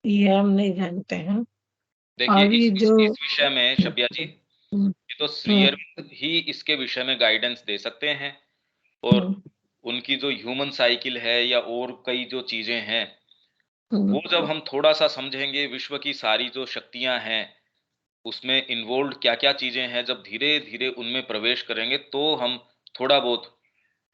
ये हम नहीं जानते हैं। देखिए और ये जो इस विषय में शब्या जी, हम्म, ये तो श्री हम्म, अरविंद ही इसके विषय में गाइडेंस दे सकते हैं। और हम्म, उनकी जो ह्यूमन साइकिल है या और कई जो चीजें हैं, हम्म, वो जब हम थोड़ा सा समझेंगे, विश्व की सारी जो शक्तियां हैं उसमें इन्वॉल्व क्या क्या चीजें हैं, जब धीरे धीरे उनमें प्रवेश करेंगे तो हम थोड़ा बहुत,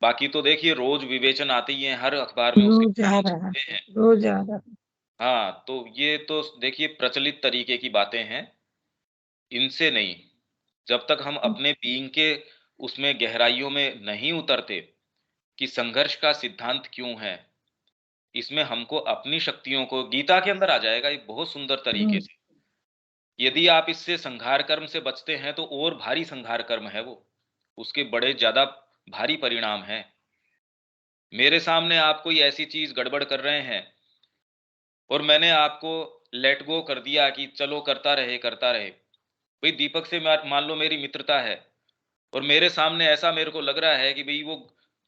बाकी तो देखिए रोज विवेचन आते ही हैं, हर अखबार में उसके रोज आ विवरण रहा है, छपते हैं। रोज आ रहा है। हाँ, तो ये तो देखिए प्रचलित तरीके की बातें हैं, इनसे नहीं। जब तक हम अपने बीइंग के उसमें गहराइयों में नहीं उतरते, कि संघर्ष का सिद्धांत क्यों है। इसमें हमको अपनी शक्तियों को, गीता के अंदर आ जाएगा ये बहुत सुंदर तरीके से। यदि आप इससे संहार कर्म से बचते हैं तो और भारी संहार कर्म है वो, उसके बड़े ज्यादा भारी परिणाम हैं। मेरे सामने आप कोई ऐसी चीज गड़बड़ कर रहे हैं और मैंने आपको लेट गो कर दिया कि चलो करता रहे करता रहे। भाई दीपक से मान लो मेरी मित्रता है और मेरे सामने ऐसा मेरे को लग रहा है कि भाई वो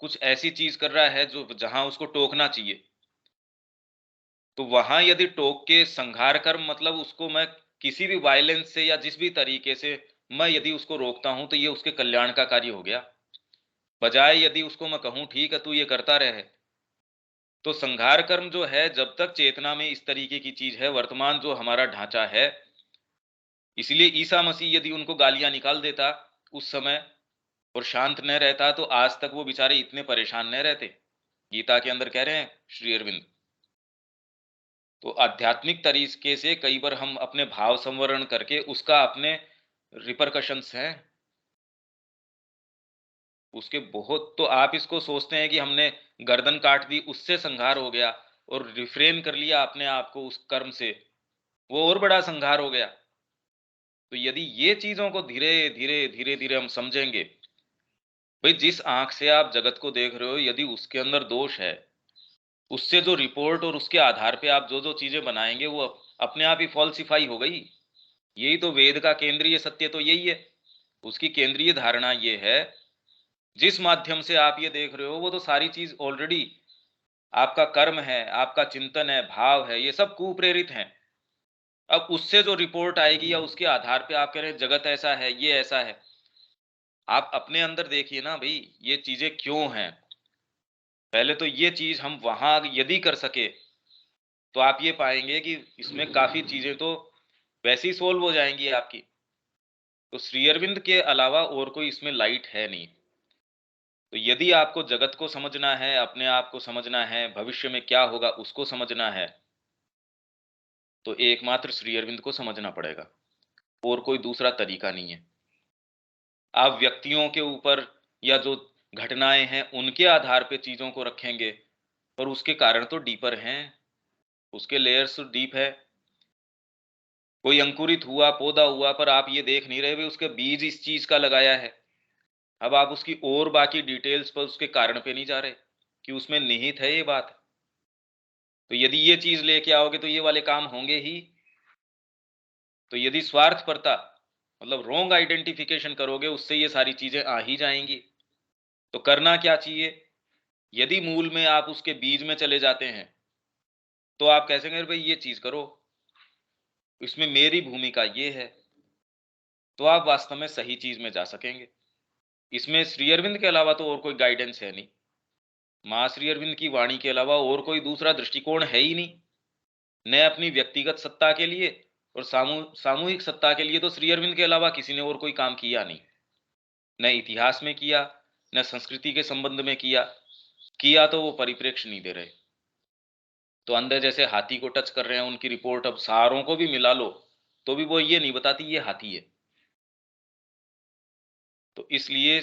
कुछ ऐसी चीज कर रहा है जो जहां उसको टोकना चाहिए, तो वहां यदि टोक के संहार कर्म, मतलब उसको मैं किसी भी वायलेंस से या जिस भी तरीके से मैं यदि उसको रोकता हूं तो ये उसके कल्याण का कार्य हो गया। बजाय यदि उसको मैं कहूं ठीक है तू ये करता रहे, तो संहार कर्म जो है जब तक चेतना में इस तरीके की चीज है, वर्तमान जो हमारा ढांचा है, इसलिए ईसा मसीह यदि उनको गालियां निकाल देता उस समय और शांत न रहता तो आज तक वो बेचारे इतने परेशान न रहते। गीता के अंदर कह रहे हैं श्री अरविंद। तो आध्यात्मिक तरीके से कई बार हम अपने भाव संवरण करके उसका अपने रिपरकशंस हैं उसके बहुत। तो आप इसको सोचते हैं कि हमने गर्दन काट दी उससे संहार हो गया और रिफ्रेन कर लिया अपने आप को उस कर्म से, वो और बड़ा संहार हो गया। तो यदि ये चीजों को धीरे धीरे धीरे धीरे हम समझेंगे, भाई जिस आंख से आप जगत को देख रहे हो यदि उसके अंदर दोष है, उससे जो रिपोर्ट और उसके आधार पे आप जो जो चीजें बनाएंगे वो अपने आप ही फॉल्सिफाई हो गई। यही तो वेद का केंद्रीय सत्य तो यही है। उसकी केंद्रीय धारणा ये है, जिस माध्यम से आप ये देख रहे हो वो तो सारी चीज ऑलरेडी आपका कर्म है, आपका चिंतन है, भाव है, ये सब कुप्रेरित हैं। अब उससे जो रिपोर्ट आएगी या उसके आधार पे आप कह रहे हैं जगत ऐसा है, ये ऐसा है, आप अपने अंदर देखिए ना भाई ये चीजें क्यों हैं। पहले तो ये चीज हम वहां यदि कर सके तो आप ये पाएंगे कि इसमें काफी चीजें तो वैसी सोल्व हो जाएंगी आपकी। तो श्री अरविंद के अलावा और कोई इसमें लाइट है नहीं। तो यदि आपको जगत को समझना है, अपने आप को समझना है, भविष्य में क्या होगा उसको समझना है, तो एकमात्र श्री अरविंद को समझना पड़ेगा, और कोई दूसरा तरीका नहीं है। आप व्यक्तियों के ऊपर या जो घटनाएं हैं उनके आधार पे चीजों को रखेंगे, और उसके कारण तो डीपर हैं, उसके लेयर्स तो डीप है। कोई अंकुरित हुआ, पौधा हुआ, पर आप ये देख नहीं रहे भी उसके बीज इस चीज का लगाया है। अब आप उसकी और बाकी डिटेल्स पर उसके कारण पे नहीं जा रहे कि उसमें निहित है ये बात। तो यदि ये चीज लेके आओगे तो ये वाले काम होंगे ही। तो यदि स्वार्थपरता मतलब रॉन्ग आइडेंटिफिकेशन करोगे उससे ये सारी चीजें आ ही जाएंगी। तो करना क्या चाहिए, यदि मूल में आप उसके बीज में चले जाते हैं तो आप कैसे कहें भाई ये चीज करो, इसमें मेरी भूमिका ये है, तो आप वास्तव में सही चीज में जा सकेंगे। इसमें श्री अरविंद के अलावा तो और कोई गाइडेंस है नहीं। माँ श्री अरविंद की वाणी के अलावा और कोई दूसरा दृष्टिकोण है ही नहीं। न अपनी व्यक्तिगत सत्ता के लिए और सामूहिक सत्ता के लिए तो श्री अरविंद के अलावा किसी ने और कोई काम किया नहीं। न इतिहास में किया, न संस्कृति के संबंध में किया, किया तो वो परिप्रेक्ष्य नहीं दे रहे। तो अंधे जैसे हाथी को टच कर रहे हैं, उनकी रिपोर्ट अब सारों को भी मिला लो तो भी वो ये नहीं बताती ये हाथी है। तो इसलिए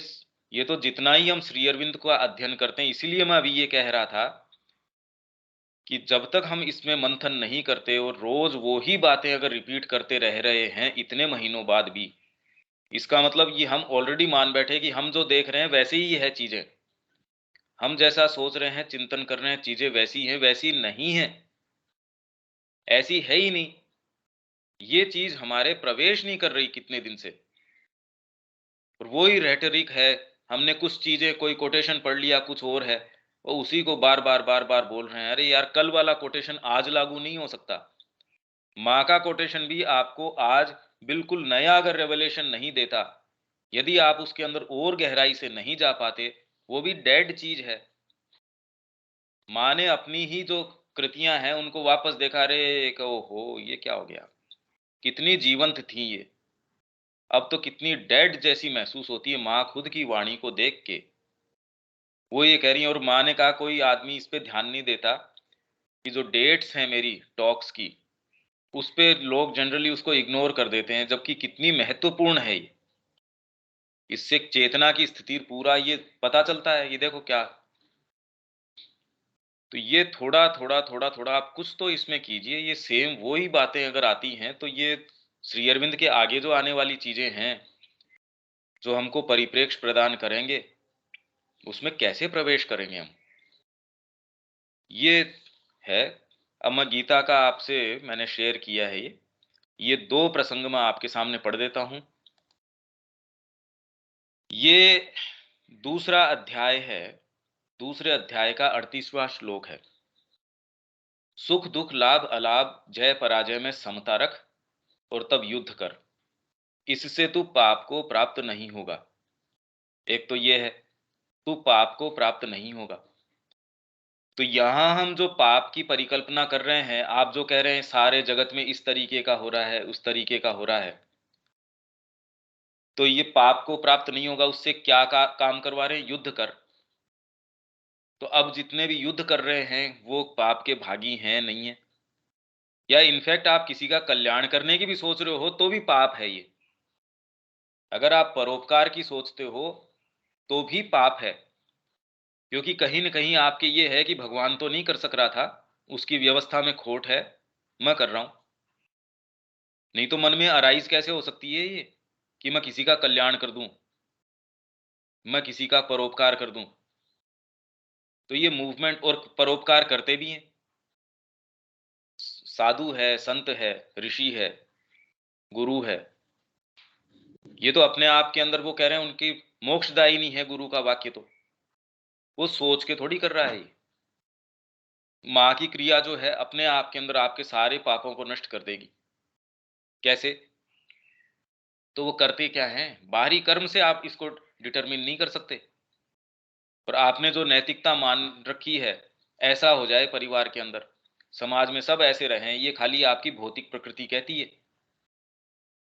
ये तो जितना ही हम श्री अरविंद का अध्ययन करते हैं, इसीलिए मैं अभी ये कह रहा था कि जब तक हम इसमें मंथन नहीं करते और रोज वो ही बातें अगर रिपीट करते रह रहे हैं इतने महीनों बाद भी, इसका मतलब ये हम ऑलरेडी मान बैठे कि हम जो देख रहे हैं वैसे ही है चीजें। हम जैसा सोच रहे हैं, चिंतन कर रहे हैं, चीजें वैसी हैं, वैसी नहीं है, ऐसी है ही नहीं। ये चीज हमारे प्रवेश नहीं कर रही कितने दिन से, और वो ही रेटरिक है। हमने कुछ चीजें, कोई कोटेशन पढ़ लिया कुछ और है, वो उसी को बार बार बार बार बोल रहे हैं। अरे यार कल वाला कोटेशन आज लागू नहीं हो सकता। माँ का कोटेशन भी आपको आज बिल्कुल नया अगर रेवलेशन नहीं देता, यदि आप उसके अंदर और गहराई से नहीं जा पाते, वो भी डेड चीज है। माँ ने अपनी ही जो कृतियां हैं उनको वापस देखा, रे ओहो ये क्या हो गया, कितनी जीवंत थी ये, अब तो कितनी डेड जैसी महसूस होती है माँ खुद की वाणी को देख के। वो ये कह रही है, और माँ ने कहा कोई आदमी इस पे ध्यान नहीं देता कि जो डेट्स हैं मेरी टॉक्स की, उस पे लोग जनरली उसको इग्नोर कर देते हैं, जबकि कितनी महत्वपूर्ण है ये। इससे चेतना की स्थिति पूरा ये पता चलता है। ये देखो क्या तो ये थोड़ा थोड़ा थोड़ा थोड़ा आप कुछ तो इसमें कीजिए। ये सेम वही बातें अगर आती हैं तो ये श्री अरविंद के आगे जो आने वाली चीजें हैं जो हमको परिप्रेक्ष्य प्रदान करेंगे उसमें कैसे प्रवेश करेंगे हम, ये है। अब मैं गीता का आपसे मैंने शेयर किया है ये 2 प्रसंग मैं आपके सामने पढ़ देता हूं। ये दूसरा अध्याय है, दूसरे अध्याय का 38वां श्लोक है। सुख दुख लाभ अलाभ जय पराजय में समता रख और तब युद्ध कर, इससे तू पाप को प्राप्त नहीं होगा। एक तो ये है, तू पाप को प्राप्त नहीं होगा। तो यहां हम जो पाप की परिकल्पना कर रहे हैं, आप जो कह रहे हैं सारे जगत में इस तरीके का हो रहा है, उस तरीके का हो रहा है, तो ये पाप को प्राप्त नहीं होगा, उससे क्या काम करवा रहे हैं? युद्ध कर। तो अब जितने भी युद्ध कर रहे हैं वो पाप के भागी हैं, नहीं है? या इनफैक्ट आप किसी का कल्याण करने की भी सोच रहे हो तो भी पाप है ये। अगर आप परोपकार की सोचते हो तो भी पाप है, क्योंकि कहीं न कहीं आपके ये है कि भगवान तो नहीं कर सक रहा था, उसकी व्यवस्था में खोट है, मैं कर रहा हूं। नहीं तो मन में अराइज कैसे हो सकती है ये कि मैं किसी का कल्याण कर दूं, मैं किसी का परोपकार कर दूं। तो ये मूवमेंट, और परोपकार करते भी हैं, साधु है, संत है, ऋषि है, गुरु है, ये तो अपने आप के अंदर वो कह रहे हैं उनकी मोक्षदायी नहीं है गुरु का वाक्य, तो वो सोच के थोड़ी कर रहा है ये। माँ की क्रिया जो है अपने आप के अंदर आपके सारे पापों को नष्ट कर देगी। कैसे? तो वो करते क्या हैं? बाहरी कर्म से आप इसको डिटरमिन नहीं कर सकते। और आपने जो नैतिकता मान रखी है, ऐसा हो जाए परिवार के अंदर, समाज में सब ऐसे रहें, ये खाली आपकी भौतिक प्रकृति कहती है।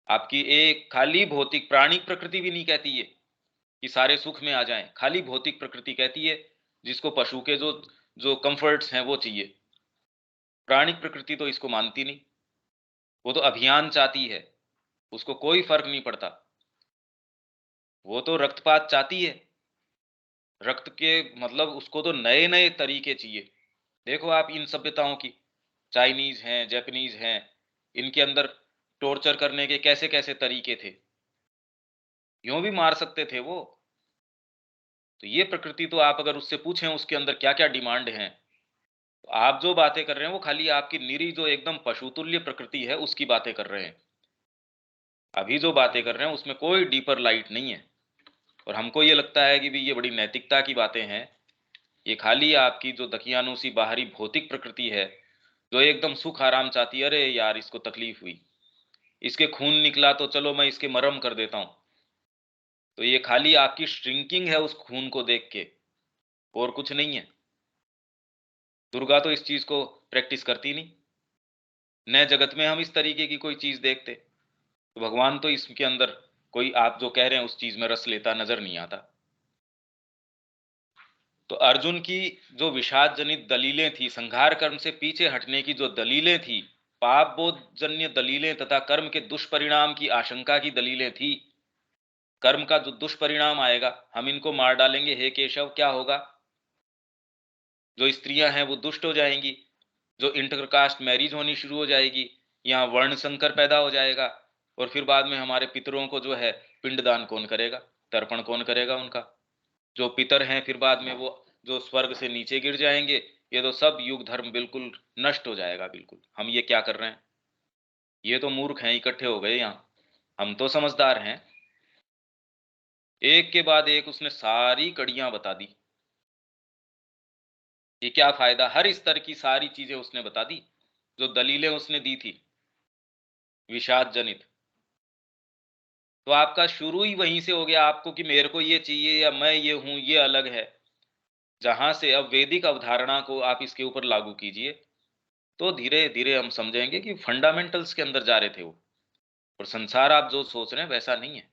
आपकी एक खाली भौतिक, प्राणिक प्रकृति भी नहीं कहती है कि सारे सुख में आ जाएं, खाली भौतिक प्रकृति कहती है जिसको पशु के जो जो कंफर्ट्स हैं वो चाहिए। प्राणिक प्रकृति तो इसको मानती नहीं, वो तो अभियान चाहती है, उसको कोई फर्क नहीं पड़ता। वो तो रक्तपात चाहती है, रक्त के मतलब उसको तो नए नए तरीके चाहिए। देखो आप इन सभ्यताओं की, चाइनीज हैं, जापानीज हैं, इनके अंदर टॉर्चर करने के कैसे कैसे तरीके थे, यूं भी मार सकते थे वो। तो ये प्रकृति तो आप अगर उससे पूछें उसके अंदर क्या क्या डिमांड हैं, तो आप जो बातें कर रहे हैं वो खाली आपकी निरी जो एकदम पशुतुल्य प्रकृति है उसकी बातें कर रहे हैं। अभी जो बातें कर रहे हैं उसमें कोई डीपर लाइट नहीं है। और हमको ये लगता है कि भी ये बड़ी नैतिकता की बातें हैं, ये खाली आपकी जो दकियानूसी बाहरी भौतिक प्रकृति है जो एकदम सुख आराम चाहती है। अरे यार इसको तकलीफ हुई, इसके खून निकला तो चलो मैं इसके मरहम कर देता हूं। तो ये खाली आपकी श्रिंकिंग है उस खून को देख के, और कुछ नहीं है। दुर्गा तो इस चीज को प्रैक्टिस करती नहीं, न जगत में हम इस तरीके की कोई चीज देखते। तो भगवान तो इसके अंदर कोई आप जो कह रहे हैं उस चीज में रस लेता नजर नहीं आता। तो अर्जुन की जो विषाद जनित दलीलें थी, संघार कर्म से पीछे हटने की जो दलीलें थी, पाप बोध जन्य दलीलें तथा कर्म के दुष्परिणाम की आशंका की दलीलें थी, कर्म का जो दुष्परिणाम आएगा, हम इनको मार डालेंगे, हे केशव क्या होगा? जो स्त्रियां हैं वो दुष्ट हो जाएंगी, जो इंटरकास्ट मैरिज होनी शुरू हो जाएगी, यहाँ वर्ण संकर पैदा हो जाएगा, और फिर बाद में हमारे पितरों को जो है पिंडदान कौन करेगा, तर्पण कौन करेगा उनका? जो पितर हैं फिर बाद में वो जो स्वर्ग से नीचे गिर जाएंगे। ये तो सब युग धर्म बिल्कुल नष्ट हो जाएगा। बिल्कुल हम ये क्या कर रहे हैं? ये तो मूर्ख हैं इकट्ठे हो गए यहाँ, हम तो समझदार हैं। एक के बाद एक उसने सारी कड़ियां बता दी। ये क्या फायदा? हर स्तर की सारी चीजें उसने बता दी, जो दलीलें उसने दी थी विषाद जनित। तो आपका शुरू ही वहीं से हो गया, आपको कि मेरे को ये चाहिए या मैं ये हूं, ये अलग है। जहां से अब वैदिक अवधारणा को आप इसके ऊपर लागू कीजिए तो धीरे धीरे हम समझेंगे कि फंडामेंटल्स के अंदर जा रहे थे वो। और संसार आप जो सोच रहे हैं वैसा नहीं है।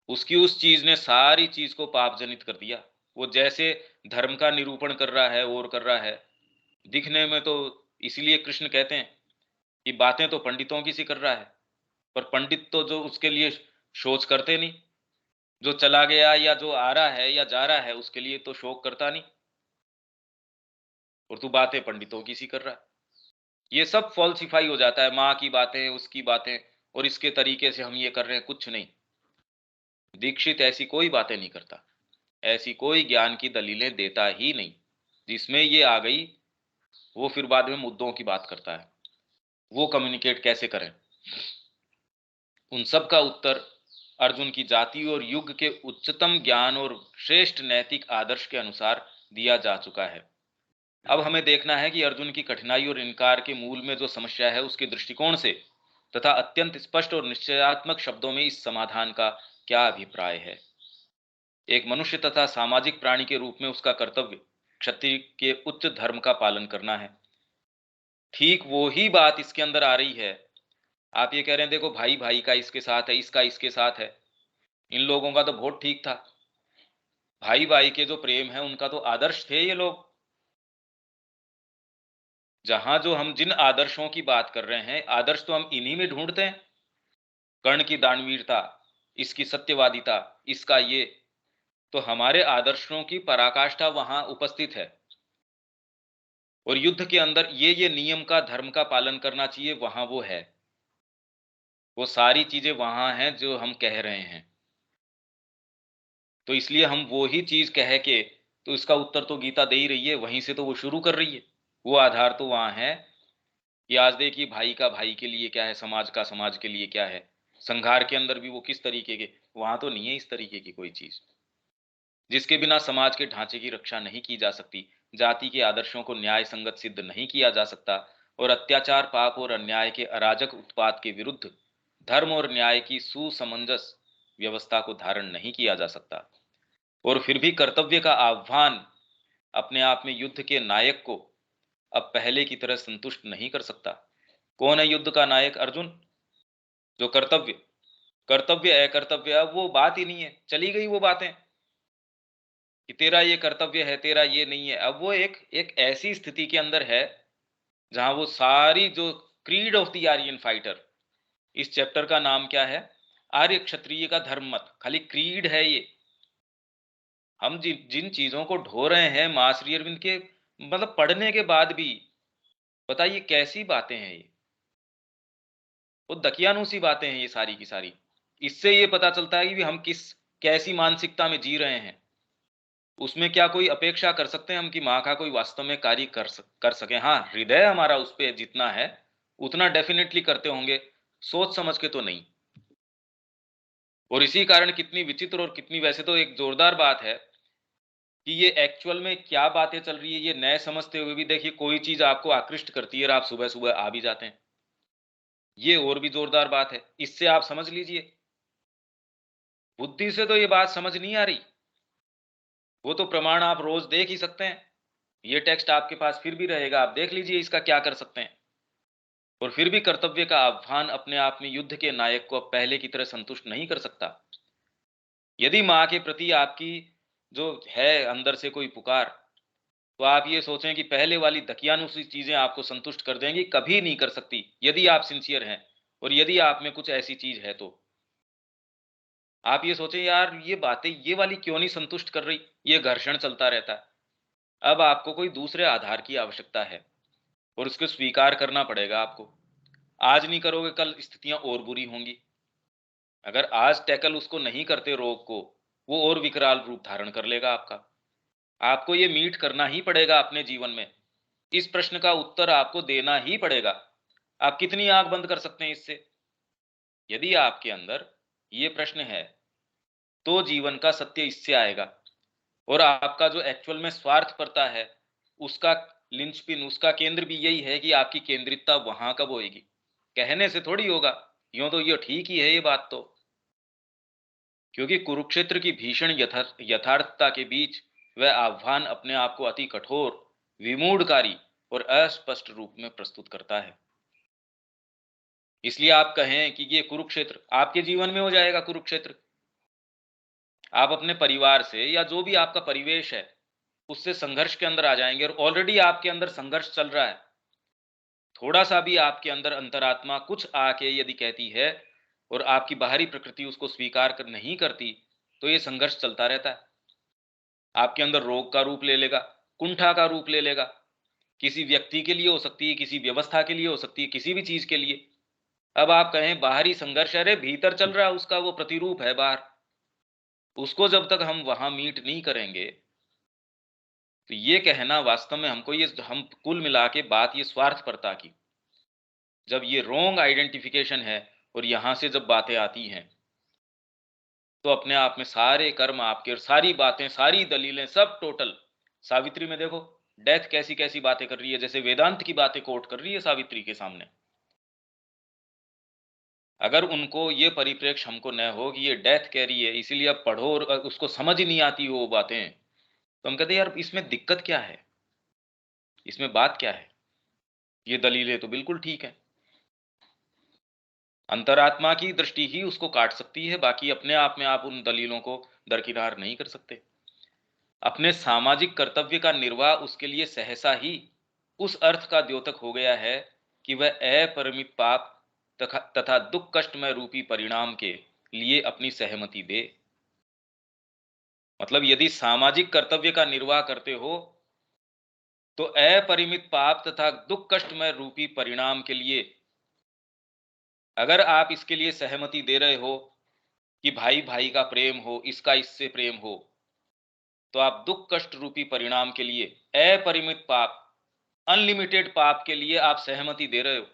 उसकी उस चीज ने सारी चीज को पाप जनित कर दिया। वो जैसे धर्म का निरूपण कर रहा है और कर रहा है, दिखने में तो इसीलिए कृष्ण कहते हैं कि बातें तो पंडितों की सी कर रहा है, पर पंडित तो जो उसके लिए शोच करते नहीं, जो चला गया या जो आ रहा है या जा रहा है उसके लिए तो शोक करता नहीं। और तू बातें पंडितों की सी कर रहा है। ये सब फॉल्सिफाई हो जाता है, माँ की बातें, उसकी बातें, और इसके तरीके से हम ये कर रहे हैं। कुछ नहीं, दीक्षित ऐसी कोई बातें नहीं करता, ऐसी कोई ज्ञान की दलीलें देता ही नहीं। जिसमें ये आ गई वो फिर बाद में मुद्दों की बात करता है, वो कम्युनिकेट कैसे करें। उन सब का उत्तर अर्जुन की जाति और युग के उच्चतम ज्ञान और श्रेष्ठ नैतिक आदर्श के अनुसार दिया जा चुका है। अब हमें देखना है कि अर्जुन की कठिनाई और इनकार के मूल में जो समस्या है उसके दृष्टिकोण से तथा अत्यंत स्पष्ट और निश्चयात्मक शब्दों में इस समाधान का क्या अभिप्राय है। एक मनुष्य तथा सामाजिक प्राणी के रूप में उसका कर्तव्य क्षत्रिय के उच्च धर्म का पालन करना है। ठीक वो ही बात इसके अंदर आ रही है। आप ये कह रहे हैं देखो भाई भाई का इसके साथ है, इसका इसके साथ है। इन लोगों का तो बहुत ठीक था, भाई भाई के जो प्रेम है उनका तो आदर्श थे ये लोग। जहां जो हम जिन आदर्शों की बात कर रहे हैं, आदर्श तो हम इन्हीं में ढूंढते हैं। कर्ण की दानवीरता, इसकी सत्यवादिता, इसका ये, तो हमारे आदर्शों की पराकाष्ठा वहां उपस्थित है। और युद्ध के अंदर ये नियम का, धर्म का पालन करना चाहिए, वहां वो है। वो सारी चीजें वहां हैं जो हम कह रहे हैं। तो इसलिए हम वो ही चीज कह के, तो इसका उत्तर तो गीता दे ही रही है, वहीं से तो वो शुरू कर रही है। वो आधार तो वहां है कि आज देखिए भाई का भाई के लिए क्या है, समाज का समाज के लिए क्या है। संघार के अंदर भी वो किस तरीके के, वहां तो नहीं है इस तरीके की कोई चीज जिसके बिना समाज के ढांचे की रक्षा नहीं की जा सकती, जाति के आदर्शों को न्याय संगत सिद्ध नहीं किया जा सकता, और अत्याचार, पाप और अन्याय के अराजक उत्पात के विरुद्ध धर्म और न्याय की सुसमंजस व्यवस्था को धारण नहीं किया जा सकता। और फिर भी कर्तव्य का आह्वान अपने आप में युद्ध के नायक को अब पहले की तरह संतुष्ट नहीं कर सकता। कौन है युद्ध का नायक? अर्जुन। जो कर्तव्य, कर्तव्य अकर्तव्य, अब वो बात ही नहीं है, चली गई वो बातें कि तेरा ये कर्तव्य है, तेरा ये नहीं है। अब वो एक ऐसी स्थिति के अंदर है जहां वो सारी जो creed of the Aryan fighter, इस चैप्टर का नाम क्या है? आर्य क्षत्रिय का धर्म मत। खाली क्रीड है ये। हम जिन चीजों को ढो रहे हैं मां श्री अरविंद के मतलब पढ़ने के बाद भी, बताइए कैसी बातें हैं ये। वो दकियानूसी बातें हैं ये सारी की सारी। इससे ये पता चलता है कि हम कैसी मानसिकता में जी रहे हैं। उसमें क्या कोई अपेक्षा कर सकते हैं हम कि माँ का कोई वास्तव में कार्य कर सके? हाँ, हृदय हमारा उस पर जितना है उतना डेफिनेटली करते होंगे, सोच समझ के तो नहीं। और इसी कारण कितनी विचित्र और कितनी, वैसे तो एक जोरदार बात है कि ये एक्चुअल में क्या बातें चल रही है ये नए समझते हुए भी देखिए कोई चीज आपको आकृष्ट करती है और आप सुबह सुबह आ भी जाते हैं। ये और भी जोरदार बात है। इससे आप समझ लीजिए, बुद्धि से तो ये बात समझ नहीं आ रही। वो तो प्रमाण आप रोज देख ही सकते हैं। ये टेक्स्ट आपके पास फिर भी रहेगा, आप देख लीजिए इसका क्या कर सकते हैं। और फिर भी कर्तव्य का आह्वान अपने आप में युद्ध के नायक को अब पहले की तरह संतुष्ट नहीं कर सकता। यदि माँ के प्रति आपकी जो है अंदर से कोई पुकार, तो आप ये सोचें कि पहले वाली दकियानुसी चीजें आपको संतुष्ट कर देंगी, कभी नहीं कर सकती यदि आप सिंसियर हैं और यदि आप में कुछ ऐसी चीज है। तो आप ये सोचें यार ये बातें ये वाली क्यों नहीं संतुष्ट कर रही, ये घर्षण चलता रहता है। अब आपको कोई दूसरे आधार की आवश्यकता है और उसको स्वीकार करना पड़ेगा आपको। आज नहीं करोगे कल स्थितियां और बुरी होंगी। अगर आज टैकल उसको नहीं करते रोग को, वो और विकराल रूप धारण कर लेगा आपका। आपको ये मीट करना ही पड़ेगा अपने जीवन में। इस प्रश्न का उत्तर आपको देना ही पड़ेगा। आप कितनी आंख बंद कर सकते हैं इससे? यदि आपके अंदर ये प्रश्न है तो जीवन का सत्य इससे आएगा। और आपका जो एक्चुअल में स्वार्थपरता है उसका लिंचपिन, उसका केंद्र भी यही है कि आपकी केंद्रितता वहां कब होएगी। कहने से थोड़ी होगा, यूं तो ये ठीक ही है ये बात तो। क्योंकि कुरुक्षेत्र की भीषण यथार्थता के बीच वह आह्वान अपने आप को अति कठोर, विमूढ़कारी और अस्पष्ट रूप में प्रस्तुत करता है। इसलिए आप कहें कि ये कुरुक्षेत्र आपके जीवन में हो जाएगा। कुरुक्षेत्र आप अपने परिवार से या जो भी आपका परिवेश है उससे संघर्ष के अंदर आ जाएंगे। और ऑलरेडी आपके अंदर संघर्ष चल रहा है। थोड़ा सा भी आपके अंदर अंतरात्मा कुछ आके यदि कहती है और आपकी बाहरी प्रकृति उसको स्वीकार कर नहीं करती, तो ये संघर्ष चलता रहता है। आपके अंदर रोग का रूप ले लेगा, कुंठा का रूप ले लेगा। किसी व्यक्ति के लिए हो सकती है, किसी व्यवस्था के लिए हो सकती है, किसी भी चीज के लिए। अब आप कहें बाहरी संघर्ष, अरे भीतर चल रहा है उसका वो प्रतिरूप है बाहर, उसको जब तक हम वहां मीट नहीं करेंगे, तो ये कहना वास्तव में हमको, ये हम कुल मिला के बात ये स्वार्थपरता की, जब ये रोंग आइडेंटिफिकेशन है और यहां से जब बातें आती हैं, तो अपने आप में सारे कर्म आपके और सारी बातें, सारी दलीलें, सब टोटल। सावित्री में देखो डेथ कैसी कैसी बातें कर रही है, जैसे वेदांत की बातें कोट कर रही है सावित्री के सामने। अगर उनको ये परिप्रेक्ष्य हमको न हो कि ये डेथ कह रही है इसीलिए अब पढ़ो, और उसको समझ ही नहीं आती वो बातें, तो हम कहते यार इसमें दिक्कत क्या है, इसमें बात क्या है। ये दलीलें तो बिल्कुल ठीक है, अंतरात्मा की दृष्टि ही उसको काट सकती है, बाकी अपने आप में आप उन दलीलों को दरकिनार नहीं कर सकते। अपने सामाजिक कर्तव्य का निर्वाह उसके लिए सहसा ही उस अर्थ का द्योतक हो गया है कि वह अपरिमित पाप तथा दुख कष्टमय रूपी परिणाम के लिए अपनी सहमति दे। मतलब यदि सामाजिक कर्तव्य का निर्वाह करते हो तो अपरिमित पाप तथा दुख कष्टमय रूपी परिणाम के लिए अगर आप इसके लिए सहमति दे रहे हो कि भाई भाई का प्रेम हो, इसका इससे प्रेम हो, तो आप दुख कष्ट रूपी परिणाम के लिए अपरिमित पाप, अनलिमिटेड पाप के लिए आप सहमति दे रहे हो।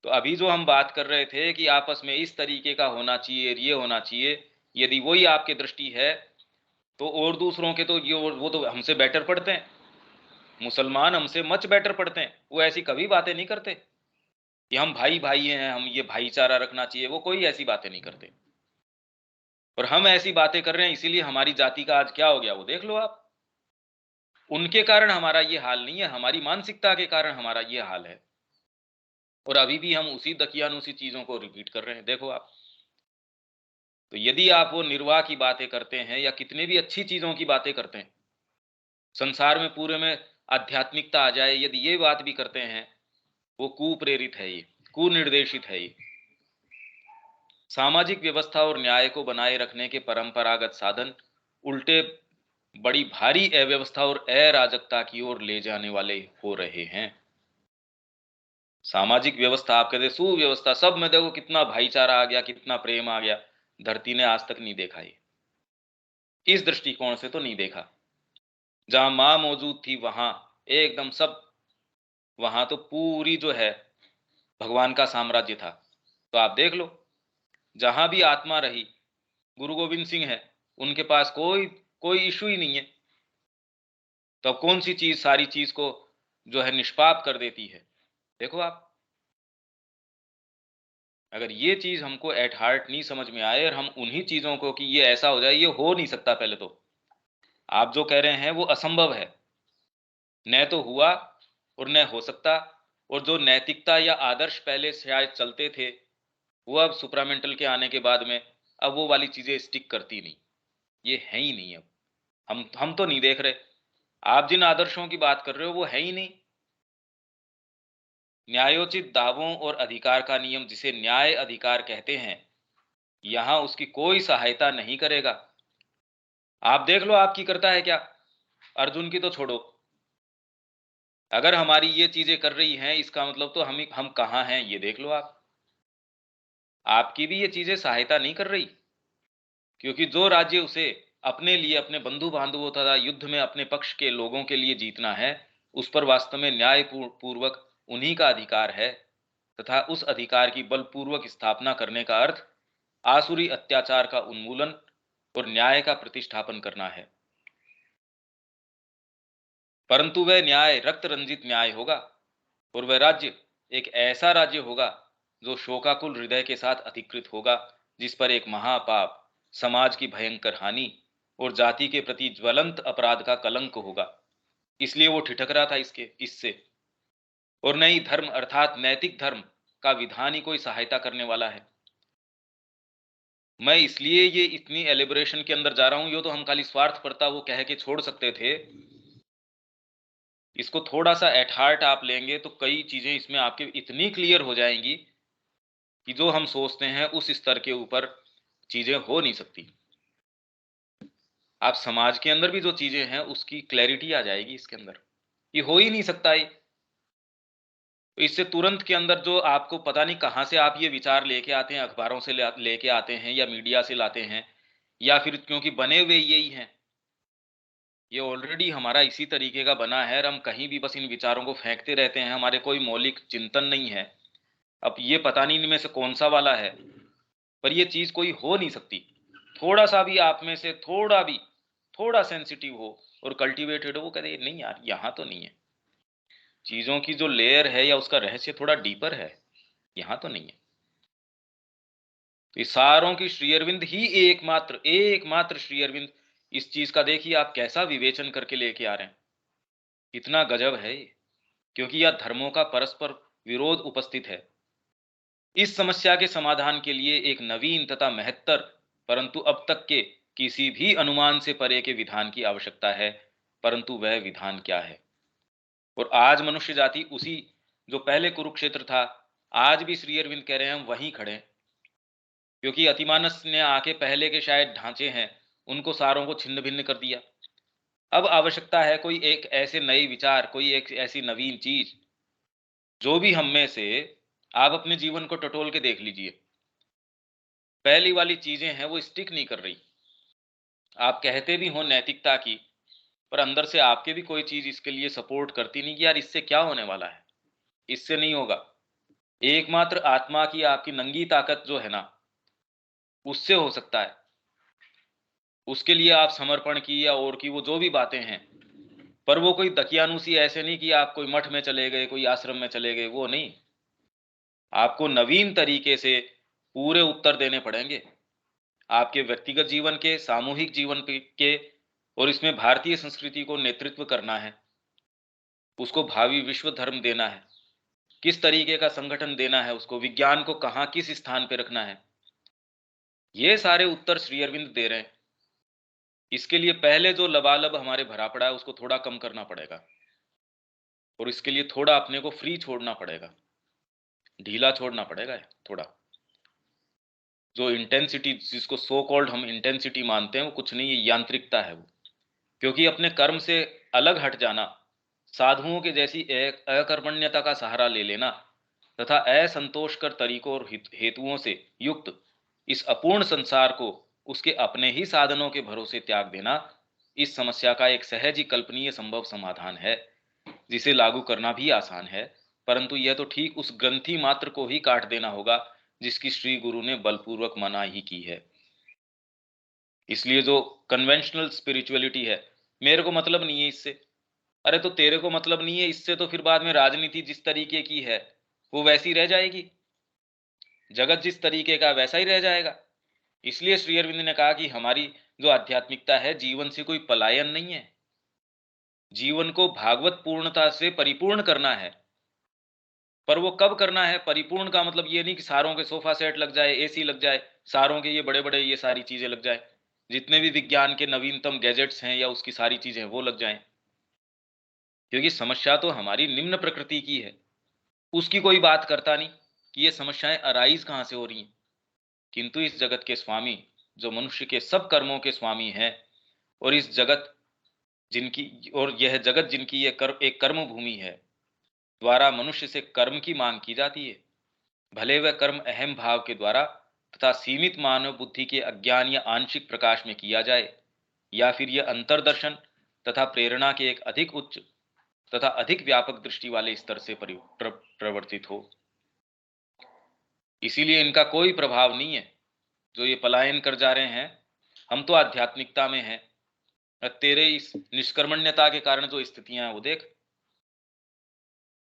तो अभी जो हम बात कर रहे थे कि आपस में इस तरीके का होना चाहिए, ये होना चाहिए, यदि वही आपकी दृष्टि है तो और दूसरों के तो ये वो तो हमसे बेटर पढ़ते हैं, मुसलमान हमसे मच बेटर पढ़ते हैं, वो ऐसी कभी बातें नहीं करते कि हम भाई भाई हैं, हम ये भाईचारा रखना चाहिए, वो कोई ऐसी बातें नहीं करते। और हम ऐसी बातें कर रहे हैं, इसीलिए हमारी जाति का आज क्या हो गया वो देख लो आप। उनके कारण हमारा ये हाल नहीं है, हमारी मानसिकता के कारण हमारा ये हाल है, और अभी भी हम उसी दकियानुसी चीजों को रिपीट कर रहे हैं, देखो आप। तो यदि आप वो निर्वाह की बातें करते हैं या कितने भी अच्छी चीजों की बातें करते हैं, संसार में पूरे में आध्यात्मिकता आ जाए, यदि ये बात भी करते हैं, वो कुप्रेरित है, ये कुनिर्देशित है। ये सामाजिक व्यवस्था और न्याय को बनाए रखने के परंपरागत साधन उल्टे बड़ी भारी अव्यवस्था और अराजकता की ओर ले जाने वाले हो रहे हैं। सामाजिक व्यवस्था आप कहते सुव्यवस्था, सब में देखो कितना भाईचारा आ गया, कितना प्रेम आ गया, धरती ने आज तक नहीं देखा ये, इस दृष्टिकोण से तो नहीं देखा। जहां मां मौजूद थी वहां एकदम सब, वहां तो पूरी जो है भगवान का साम्राज्य था। तो आप देख लो जहां भी आत्मा रही, गुरु गोविंद सिंह है, उनके पास कोई कोई इशू ही नहीं है। तो कौन सी चीज सारी चीज को जो है निष्पाप कर देती है, देखो आप। अगर ये चीज हमको एट हार्ट नहीं समझ में आए और हम उन्हीं चीजों को कि ये ऐसा हो जाए, ये हो नहीं सकता, पहले तो आप जो कह रहे हैं वो असंभव है, न तो हुआ और न हो सकता। और जो नैतिकता या आदर्श पहले शायद चलते थे, वो अब सुप्रामेंटल के आने के बाद में अब वो वाली चीजें स्टिक करती नहीं, ये है ही नहीं। अब हम तो नहीं देख रहे, आप जिन आदर्शों की बात कर रहे हो वो है ही नहीं। न्यायोचित दावों और अधिकार का नियम, जिसे न्याय अधिकार कहते हैं, यहां उसकी कोई सहायता नहीं करेगा। आप देख लो आपकी करता है क्या, अर्जुन की तो छोड़ो। अगर हमारी ये चीजें कर रही हैं, इसका मतलब तो हम कहां हैं ये देख लो आप। आपकी भी ये चीजें सहायता नहीं कर रही, क्योंकि जो राज्य उसे अपने लिए, अपने बंधु बांधवों तथा युद्ध में अपने पक्ष के लोगों के लिए जीतना है, उस पर वास्तव में न्याय पूर्वक उन्हीं का अधिकार है, तथा उस अधिकार की बलपूर्वक स्थापना करने का अर्थ आसुरी अत्याचार का उन्मूलन और न्याय का प्रतिष्ठापन करना है। परंतु वह न्याय रक्त रंजित न्याय होगा, और वह राज्य एक ऐसा राज्य होगा जो शोकाकुल हृदय के साथ अधिकृत होगा, जिस पर एक महापाप, समाज की भयंकर हानि और जाति के प्रति ज्वलंत अपराध का कलंक होगा। इसलिए वो ठिठक रहा था इससे, और नई धर्म अर्थात नैतिक धर्म का विधान ही कोई सहायता करने वाला है। मैं इसलिए ये इतनी एलिबरेशन के अंदर जा रहा हूं, यो तो हम खाली स्वार्थपरता वो कह के छोड़ सकते थे, इसको थोड़ा सा एट हार्ट आप लेंगे तो कई चीजें इसमें आपके इतनी क्लियर हो जाएंगी कि जो हम सोचते हैं उस स्तर के ऊपर चीजें हो नहीं सकती। आप समाज के अंदर भी जो चीजें हैं उसकी क्लैरिटी आ जाएगी इसके अंदर, ये हो ही नहीं सकता है। तो इससे तुरंत के अंदर जो आपको पता नहीं कहाँ से आप ये विचार लेके आते हैं, अखबारों से लेके आते हैं या मीडिया से लाते हैं, या फिर क्योंकि बने हुए यही हैं। ये ऑलरेडी हमारा इसी तरीके का बना है और हम कहीं भी बस इन विचारों को फेंकते रहते हैं, हमारे कोई मौलिक चिंतन नहीं है। अब ये पता नहीं इनमें से कौन सा वाला है, पर ये चीज कोई हो नहीं सकती। थोड़ा सा भी आप में से थोड़ा सेंसिटिव हो और कल्टीवेटेड हो, वो कहते नहीं यार यहाँ तो नहीं है, चीजों की जो लेयर है या उसका रहस्य थोड़ा डीपर है, यहाँ तो नहीं है। तो इस सारों की श्री अरविंद ही एकमात्र श्री अरविंद, इस चीज का देखिए आप कैसा विवेचन करके लेके आ रहे हैं, कितना गजब है ये। क्योंकि यह धर्मों का परस्पर विरोध उपस्थित है। इस समस्या के समाधान के लिए एक नवीन तथा महत्तर, परंतु अब तक के किसी भी अनुमान से परे के विधान की आवश्यकता है। परंतु वह विधान क्या है? और आज मनुष्य जाति उसी, जो पहले कुरुक्षेत्र था, आज भी श्री अरविंद कह रहे हैं हम वहीं खड़े हैं। क्योंकि अतिमानस ने आके पहले के शायद ढांचे हैं, उनको सारों को छिन्न भिन्न कर दिया। अब आवश्यकता है कोई एक ऐसे नए विचार, कोई एक ऐसी नवीन चीज, जो भी हम में से, आप अपने जीवन को टटोल के देख लीजिए, पहली वाली चीजें हैं वो स्टिक नहीं कर रही। आप कहते भी हो नैतिकता की, पर अंदर से आपके भी कोई चीज इसके लिए सपोर्ट करती नहीं कि यार इससे क्या होने वाला है, इससे नहीं होगा। एकमात्र आत्मा की आपकी नंगी ताकत जो है ना, उससे हो सकता है। उसके लिए आप समर्पण की या और की वो जो भी बातें हैं, पर वो कोई दकियानूसी ऐसे नहीं कि आप कोई मठ में चले गए, कोई आश्रम में चले गए, वो नहीं। आपको नवीन तरीके से पूरे उत्तर देने पड़ेंगे, आपके व्यक्तिगत जीवन के, सामूहिक जीवन के, और इसमें भारतीय संस्कृति को नेतृत्व करना है, उसको भावी विश्व धर्म देना है, किस तरीके का संगठन देना है उसको, विज्ञान को कहाँ किस स्थान पे रखना है, ये सारे उत्तर श्री अरविंद दे रहे हैं। इसके लिए पहले जो लबालब हमारे भरा पड़ा है उसको थोड़ा कम करना पड़ेगा, और इसके लिए थोड़ा अपने को फ्री छोड़ना पड़ेगा, ढीला छोड़ना पड़ेगा थोड़ा। जो इंटेंसिटी, जिसको सो कॉल्ड हम इंटेंसिटी मानते हैं, वो कुछ नहीं, ये यांत्रिकता है वो। क्योंकि अपने कर्म से अलग हट जाना, साधुओं के जैसी अकर्मण्यता का सहारा ले लेना, तथा असंतोषकर तरीकों और हेतुओं से युक्त इस अपूर्ण संसार को उसके अपने ही साधनों के भरोसे त्याग देना, इस समस्या का एक सहज ही कल्पनीय संभव समाधान है, जिसे लागू करना भी आसान है। परंतु यह तो ठीक उस ग्रंथि मात्र को ही काट देना होगा जिसकी श्री गुरु ने बलपूर्वक मना ही की है। इसलिए जो कन्वेंशनल स्पिरिचुअलिटी है, मेरे को मतलब नहीं है इससे, अरे तो तेरे को मतलब नहीं है इससे, तो फिर बाद में राजनीति जिस तरीके की है वो वैसी रह जाएगी, जगत जिस तरीके का वैसा ही रह जाएगा। इसलिए श्री अरविंद ने कहा कि हमारी जो आध्यात्मिकता है, जीवन से कोई पलायन नहीं है, जीवन को भागवत पूर्णता से परिपूर्ण करना है। पर वो कब करना है परिपूर्ण का मतलब ये नहीं कि सारों के सोफा सेट लग जाए, एसी लग जाए, सारों के ये बड़े बड़े ये सारी चीजें लग जाए, जितने भी विज्ञान के नवीनतम गैजेट्स हैं या उसकी सारी चीजें वो लग जाएं। क्योंकि समस्या तो हमारी निम्न प्रकृति की है, उसकी कोई बात करता नहीं कि ये समस्याएं अराइज कहां से हो रही हैं। किंतु इस जगत के स्वामी, जो मनुष्य के सब कर्मों के स्वामी हैं, और इस जगत जिनकी, और यह जगत जिनकी एक कर्म भूमि है, द्वारा मनुष्य से कर्म की मांग की जाती है। भले वह कर्म अहम भाव के द्वारा तथा सीमित मानव बुद्धि के अज्ञान या आंशिक प्रकाश में किया जाए, या फिर यह अंतर्दर्शन तथा प्रेरणा के एक अधिक उच्च तथा अधिक व्यापक दृष्टि वाले स्तर से प्रवर्तित हो। इसीलिए इनका कोई प्रभाव नहीं है। जो ये पलायन कर जा रहे हैं, हम तो आध्यात्मिकता में हैं, तेरे इस निष्कर्मण्यता के कारण जो स्थितियां हैं वो देख।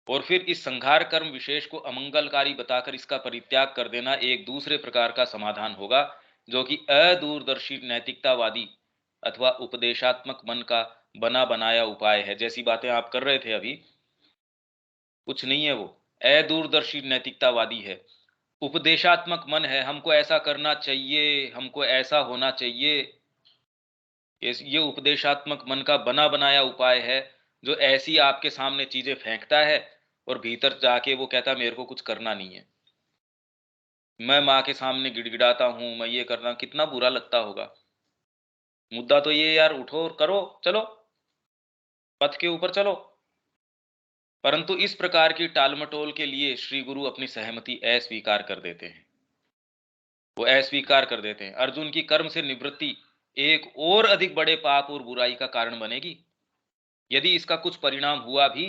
और फिर इस संघार कर्म विशेष को अमंगलकारी बताकर इसका परित्याग कर देना एक दूसरे प्रकार का समाधान होगा, जो कि अदूरदर्शी नैतिकतावादी अथवा उपदेशात्मक मन का बना बनाया उपाय है। जैसी बातें आप कर रहे थे अभी, कुछ नहीं है वो, अदूरदर्शी नैतिकतावादी है, उपदेशात्मक मन है, हमको ऐसा करना चाहिए, हमको ऐसा होना चाहिए। ये उपदेशात्मक मन का बना बनाया उपाय है, जो ऐसी आपके सामने चीजें फेंकता है और भीतर जाके वो कहता मेरे को कुछ करना नहीं है। मैं माँ के सामने गिड़गिड़ाता हूं, मैं ये करना, कितना बुरा लगता होगा। मुद्दा तो ये यार, उठो और करो, चलो पथ के ऊपर चलो। परंतु इस प्रकार की टालमटोल के लिए श्री गुरु अपनी सहमति अस्वीकार कर देते हैं। वो अस्वीकार कर देते हैं। अर्जुन की कर्म से निवृत्ति एक और अधिक बड़े पाप और बुराई का कारण बनेगी। यदि इसका कुछ परिणाम हुआ भी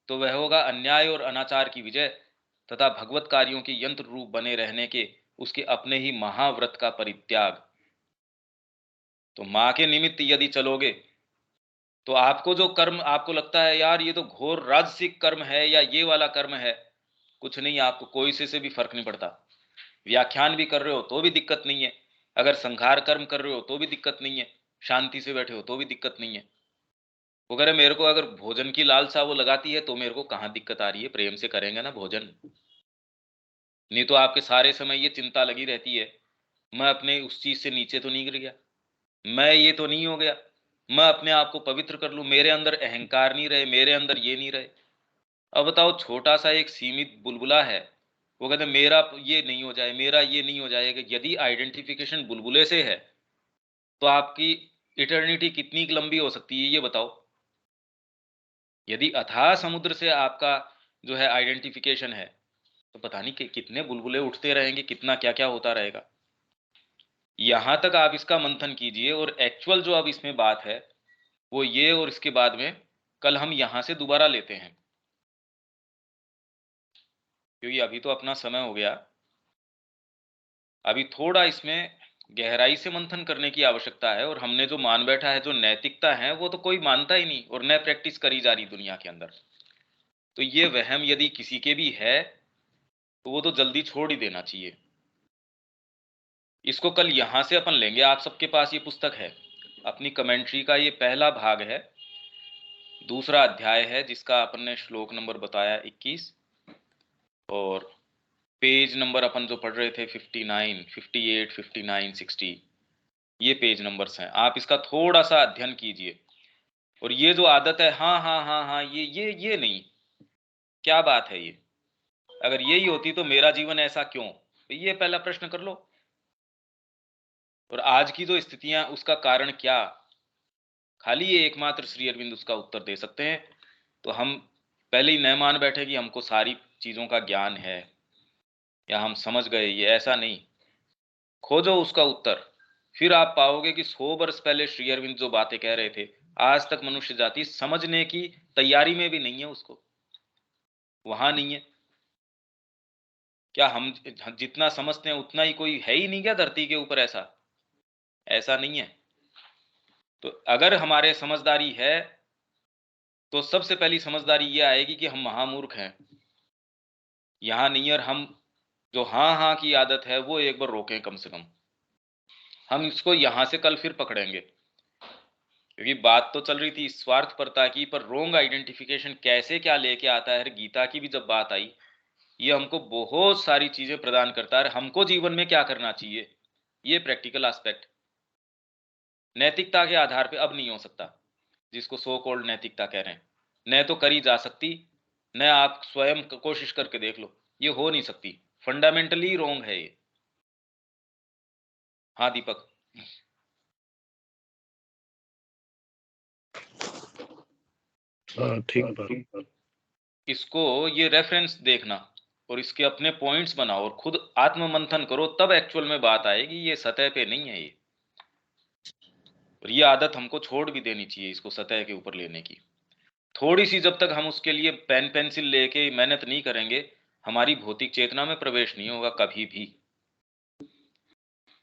तो वह होगा अन्याय और अनाचार की विजय तथा भगवत कार्यों के यंत्र रूप बने रहने के उसके अपने ही महाव्रत का परित्याग। तो मां के निमित्त यदि चलोगे तो आपको जो कर्म आपको लगता है यार ये तो घोर राजसिक कर्म है या ये वाला कर्म है, कुछ नहीं, आपको कोई से भी फर्क नहीं पड़ता। व्याख्यान भी कर रहे हो तो भी दिक्कत नहीं है, अगर संहार कर्म कर रहे हो तो भी दिक्कत नहीं है, शांति से बैठे हो तो भी दिक्कत नहीं है। वो कह रहे मेरे को अगर भोजन की लालसा वो लगाती है तो मेरे को कहाँ दिक्कत आ रही है, प्रेम से करेंगे ना भोजन। नहीं तो आपके सारे समय ये चिंता लगी रहती है, मैं अपने उस चीज से नीचे तो नहीं गिर गया, मैं ये तो नहीं हो गया, मैं अपने आप को पवित्र कर लूं, मेरे अंदर अहंकार नहीं रहे, मेरे अंदर ये नहीं रहे। अब बताओ छोटा सा एक सीमित बुलबुला है, वो कहते मेरा ये नहीं हो जाए, मेरा ये नहीं हो जाएगा। यदि आइडेंटिफिकेशन बुलबुले से है तो आपकी इटर्निटी कितनी लंबी हो सकती है ये बताओ। यदि अथाह समुद्र से आपका जो है आइडेंटिफिकेशन है तो पता नहीं कि कितने बुलबुले उठते रहेंगे, कितना क्या क्या होता रहेगा। यहां तक आप इसका मंथन कीजिए। और एक्चुअल जो अब इसमें बात है वो ये, और इसके बाद में कल हम यहां से दोबारा लेते हैं, क्योंकि अभी तो अपना समय हो गया। अभी थोड़ा इसमें गहराई से मंथन करने की आवश्यकता है। और हमने जो मान बैठा है जो नैतिकता है वो तो कोई मानता ही नहीं और न प्रैक्टिस करी जा रही दुनिया के अंदर। तो ये वहम यदि किसी के भी है तो वो तो जल्दी छोड़ ही देना चाहिए। इसको कल यहां से अपन लेंगे। आप सबके पास ये पुस्तक है, अपनी कमेंट्री का ये पहला भाग है, दूसरा अध्याय है जिसका अपन ने श्लोक नंबर बताया 21, और पेज नंबर अपन जो पढ़ रहे थे 59, 58, 59, 60, ये पेज नंबर्स हैं। आप इसका थोड़ा सा अध्ययन कीजिए। और ये जो आदत है हाँ हाँ हाँ हाँ ये नहीं, क्या बात है ये, अगर यही होती तो मेरा जीवन ऐसा क्यों, तो ये पहला प्रश्न कर लो। और आज की जो स्थितियां उसका कारण क्या, खाली ये एकमात्र श्री अरविंद उसका उत्तर दे सकते हैं। तो हम पहले ही न मान बैठे कि हमको सारी चीजों का ज्ञान है या हम समझ गए, ये ऐसा नहीं। खोजो उसका उत्तर, फिर आप पाओगे कि 100 वर्ष पहले श्री अरविंद जो बातें कह रहे थे आज तक मनुष्य जाति समझने की तैयारी में भी नहीं है, उसको वहां नहीं है। क्या हम जितना समझते हैं उतना ही कोई है ही नहीं क्या धरती के ऊपर, ऐसा ऐसा नहीं है। तो अगर हमारे समझदारी है तो सबसे पहली समझदारी ये आएगी कि हम महामूर्ख हैं, यहां नहीं है। और हम जो हाँ हाँ की आदत है वो एक बार रोकें कम से कम। हम इसको यहां से कल फिर पकड़ेंगे, क्योंकि बात तो चल रही थी स्वार्थपरता की, पर रोंग आइडेंटिफिकेशन कैसे क्या लेके आता है। गीता की भी जब बात आई, ये हमको बहुत सारी चीजें प्रदान करता है। हमको जीवन में क्या करना चाहिए, ये प्रैक्टिकल एस्पेक्ट नैतिकता के आधार पे अब नहीं हो सकता, जिसको सो कॉल्ड नैतिकता कह रहे हैं। न तो करी जा सकती, न आप स्वयं कोशिश करके देख लो, ये हो नहीं सकती, फंडामेंटली रोंग है ये। हाँ दीपक। हाँ ठीक बात। इसको ये रेफरेंस देखना और इसके अपने पॉइंट्स बनाओ और खुद आत्म मंथन करो, तब एक्चुअल में बात आएगी। ये सतह पे नहीं है ये। और ये आदत हमको छोड़ भी देनी चाहिए, इसको सतह के ऊपर लेने की। थोड़ी सी जब तक हम उसके लिए पेन पेंसिल लेके मेहनत नहीं करेंगे, हमारी भौतिक चेतना में प्रवेश नहीं होगा कभी भी।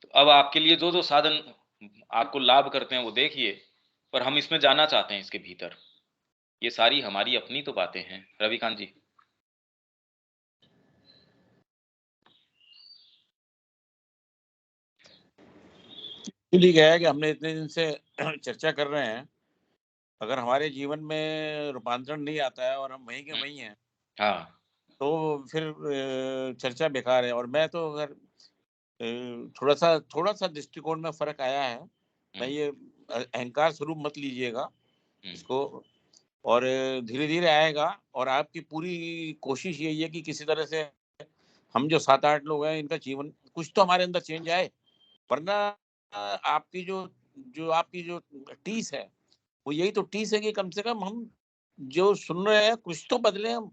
तो अब आपके लिए जो जो साधन आपको लाभ करते हैं वो देखिए, पर हम इसमें जाना चाहते हैं इसके भीतर। ये सारी हमारी अपनी तो बातें हैं। रविकांत जी। इसलिए क्या है कि हमने इतने दिन से चर्चा कर रहे हैं, अगर हमारे जीवन में रूपांतरण नहीं आता है और हम वहीं के वहीं हैं हाँ तो फिर चर्चा बेकार है। और मैं तो अगर थोड़ा सा दृष्टिकोण में फर्क आया है। मैं ये अहंकार स्वरूप मत लीजिएगा इसको, और धीरे धीरे आएगा। और आपकी पूरी कोशिश यही है कि किसी तरह से हम जो 7-8 लोग हैं इनका जीवन कुछ तो हमारे अंदर चेंज आए। वरना आपकी जो जो आपकी जो टीस है वो यही तो टीस है कि कम से कम हम जो सुन रहे हैं कुछ तो बदले हम,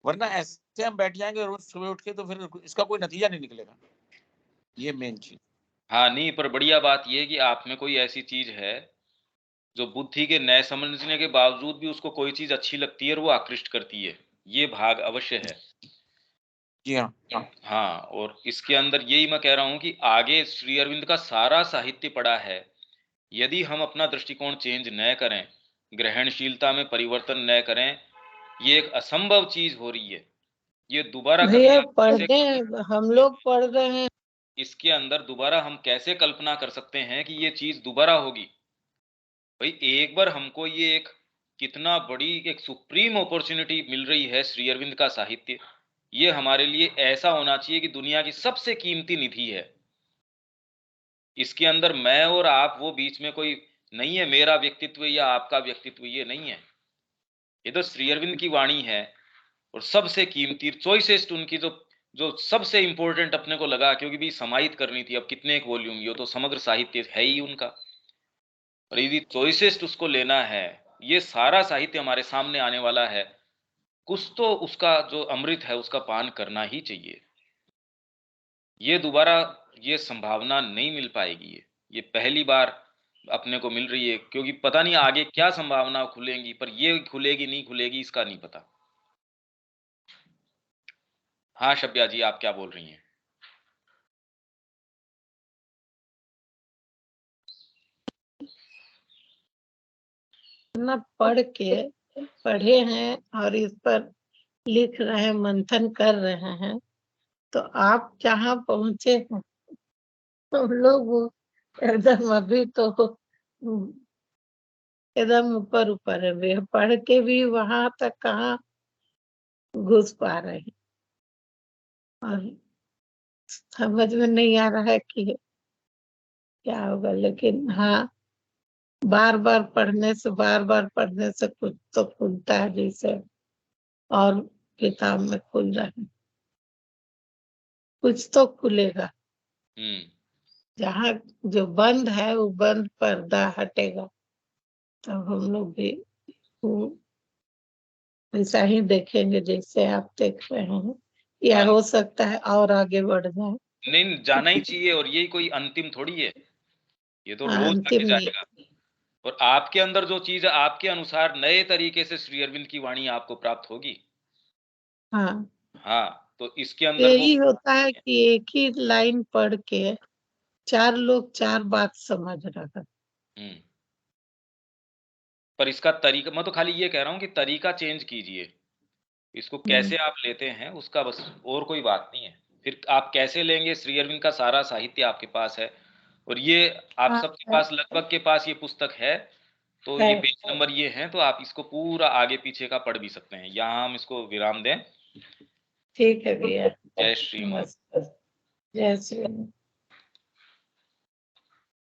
वरना ऐसे हम बैठ जाएंगे रोज सुबह उठ के तो फिर इसका कोई नतीजा नहीं निकलेगा। ये मेन चीज। हाँ, नहीं, पर बढ़िया बात ये है कि आप में कोई ऐसी चीज है जो बुद्धि के नए समझने के बावजूद भी उसको कोई चीज अच्छी लगती है और वो आकृष्ट करती है। ये भाग अवश्य है। जी हाँ, हाँ। हाँ, और इसके अंदर यही मैं कह रहा हूँ कि आगे श्री अरविंद का सारा साहित्य पड़ा है। यदि हम अपना दृष्टिकोण चेंज न करें, ग्रहणशीलता में परिवर्तन न करें, ये एक असंभव चीज हो रही है। ये दोबारा भैया कभी पढ़ते हम लोग पढ़ रहे हैं। इसके अंदर दोबारा हम कैसे कल्पना कर सकते हैं कि ये चीज दोबारा होगी? भाई, एक बार हमको ये एक कितना बड़ी एक सुप्रीम अपॉर्चुनिटी मिल रही है, श्री अरविंद का साहित्य। ये हमारे लिए ऐसा होना चाहिए कि दुनिया की सबसे कीमती निधि है। इसके अंदर मैं और आप वो बीच में कोई नहीं है, मेरा व्यक्तित्व या आपका व्यक्तित्व, ये नहीं है। ये तो श्री अरविंद की वाणी है और सबसे कीमती चॉइसेस्ट उनकी जो जो सबसे इंपॉर्टेंट अपने को लगा, क्योंकि भी समाहित करनी थी। अब कितने एक वॉल्यूम, ये तो समग्र साहित्य है ही उनका, और यदि चॉइसेस्ट उसको लेना है, ये सारा साहित्य हमारे सामने आने वाला है, कुछ तो उसका जो अमृत है उसका पान करना ही चाहिए। ये दोबारा ये संभावना नहीं मिल पाएगी। ये पहली बार अपने को मिल रही है, क्योंकि पता नहीं आगे क्या संभावना खुलेंगी, पर ये खुलेगी नहीं खुलेगी इसका नहीं पता। हाँ शब्या जी, आप क्या बोल रही हैं? ना पढ़े हैं और इस पर लिख रहे हैं, मंथन कर रहे हैं, तो आप जहाँ पहुंचे हैं हम लोग वो एकदम अभी तो एकदम ऊपर ऊपर है। वे पढ़ के भी वहां तक कहाँ घुस पा रहे हैं, और समझ में नहीं आ रहा है कि क्या होगा। लेकिन हाँ, बार बार पढ़ने से कुछ तो खुलता है, जैसे और किताब में खुल रहा है, कुछ तो खुलेगा। जहाँ जो बंद है वो बंद पर्दा हटेगा, तब हम लोग भी वो ऐसा ही देखेंगे जैसे आप देख रहे हैं, या हो सकता है और आगे बढ़ जाए। नहीं, जाना ही चाहिए, और यही कोई अंतिम थोड़ी है, ये तो रोज आगे अंतिम नहीं। जाएगा। और आपके अंदर जो चीज है, आपके अनुसार नए तरीके से श्री अरविंद की वाणी आपको प्राप्त होगी। हाँ, हाँ, तो इसके अंदर वो यही होता है कि एक ही लाइन पढ़ के चार लोग चार बात समझ रहा है। पर इसका तरीका, मैं तो खाली ये कह रहा हूँ कि तरीका चेंज कीजिए। इसको कैसे आप लेते हैं उसका बस, और कोई बात नहीं है। फिर आप कैसे लेंगे, श्री अरविंद का सारा साहित्य आपके पास है, और ये आप हाँ, सबके पास लगभग के पास ये पुस्तक है। तो है। ये पेज नंबर ये है, तो आप इसको पूरा आगे पीछे का पढ़ भी सकते हैं। यहाँ हम इसको विराम दें। ठीक है भैया। जय श्री महाराज। नमस्ते। जय श्री राम।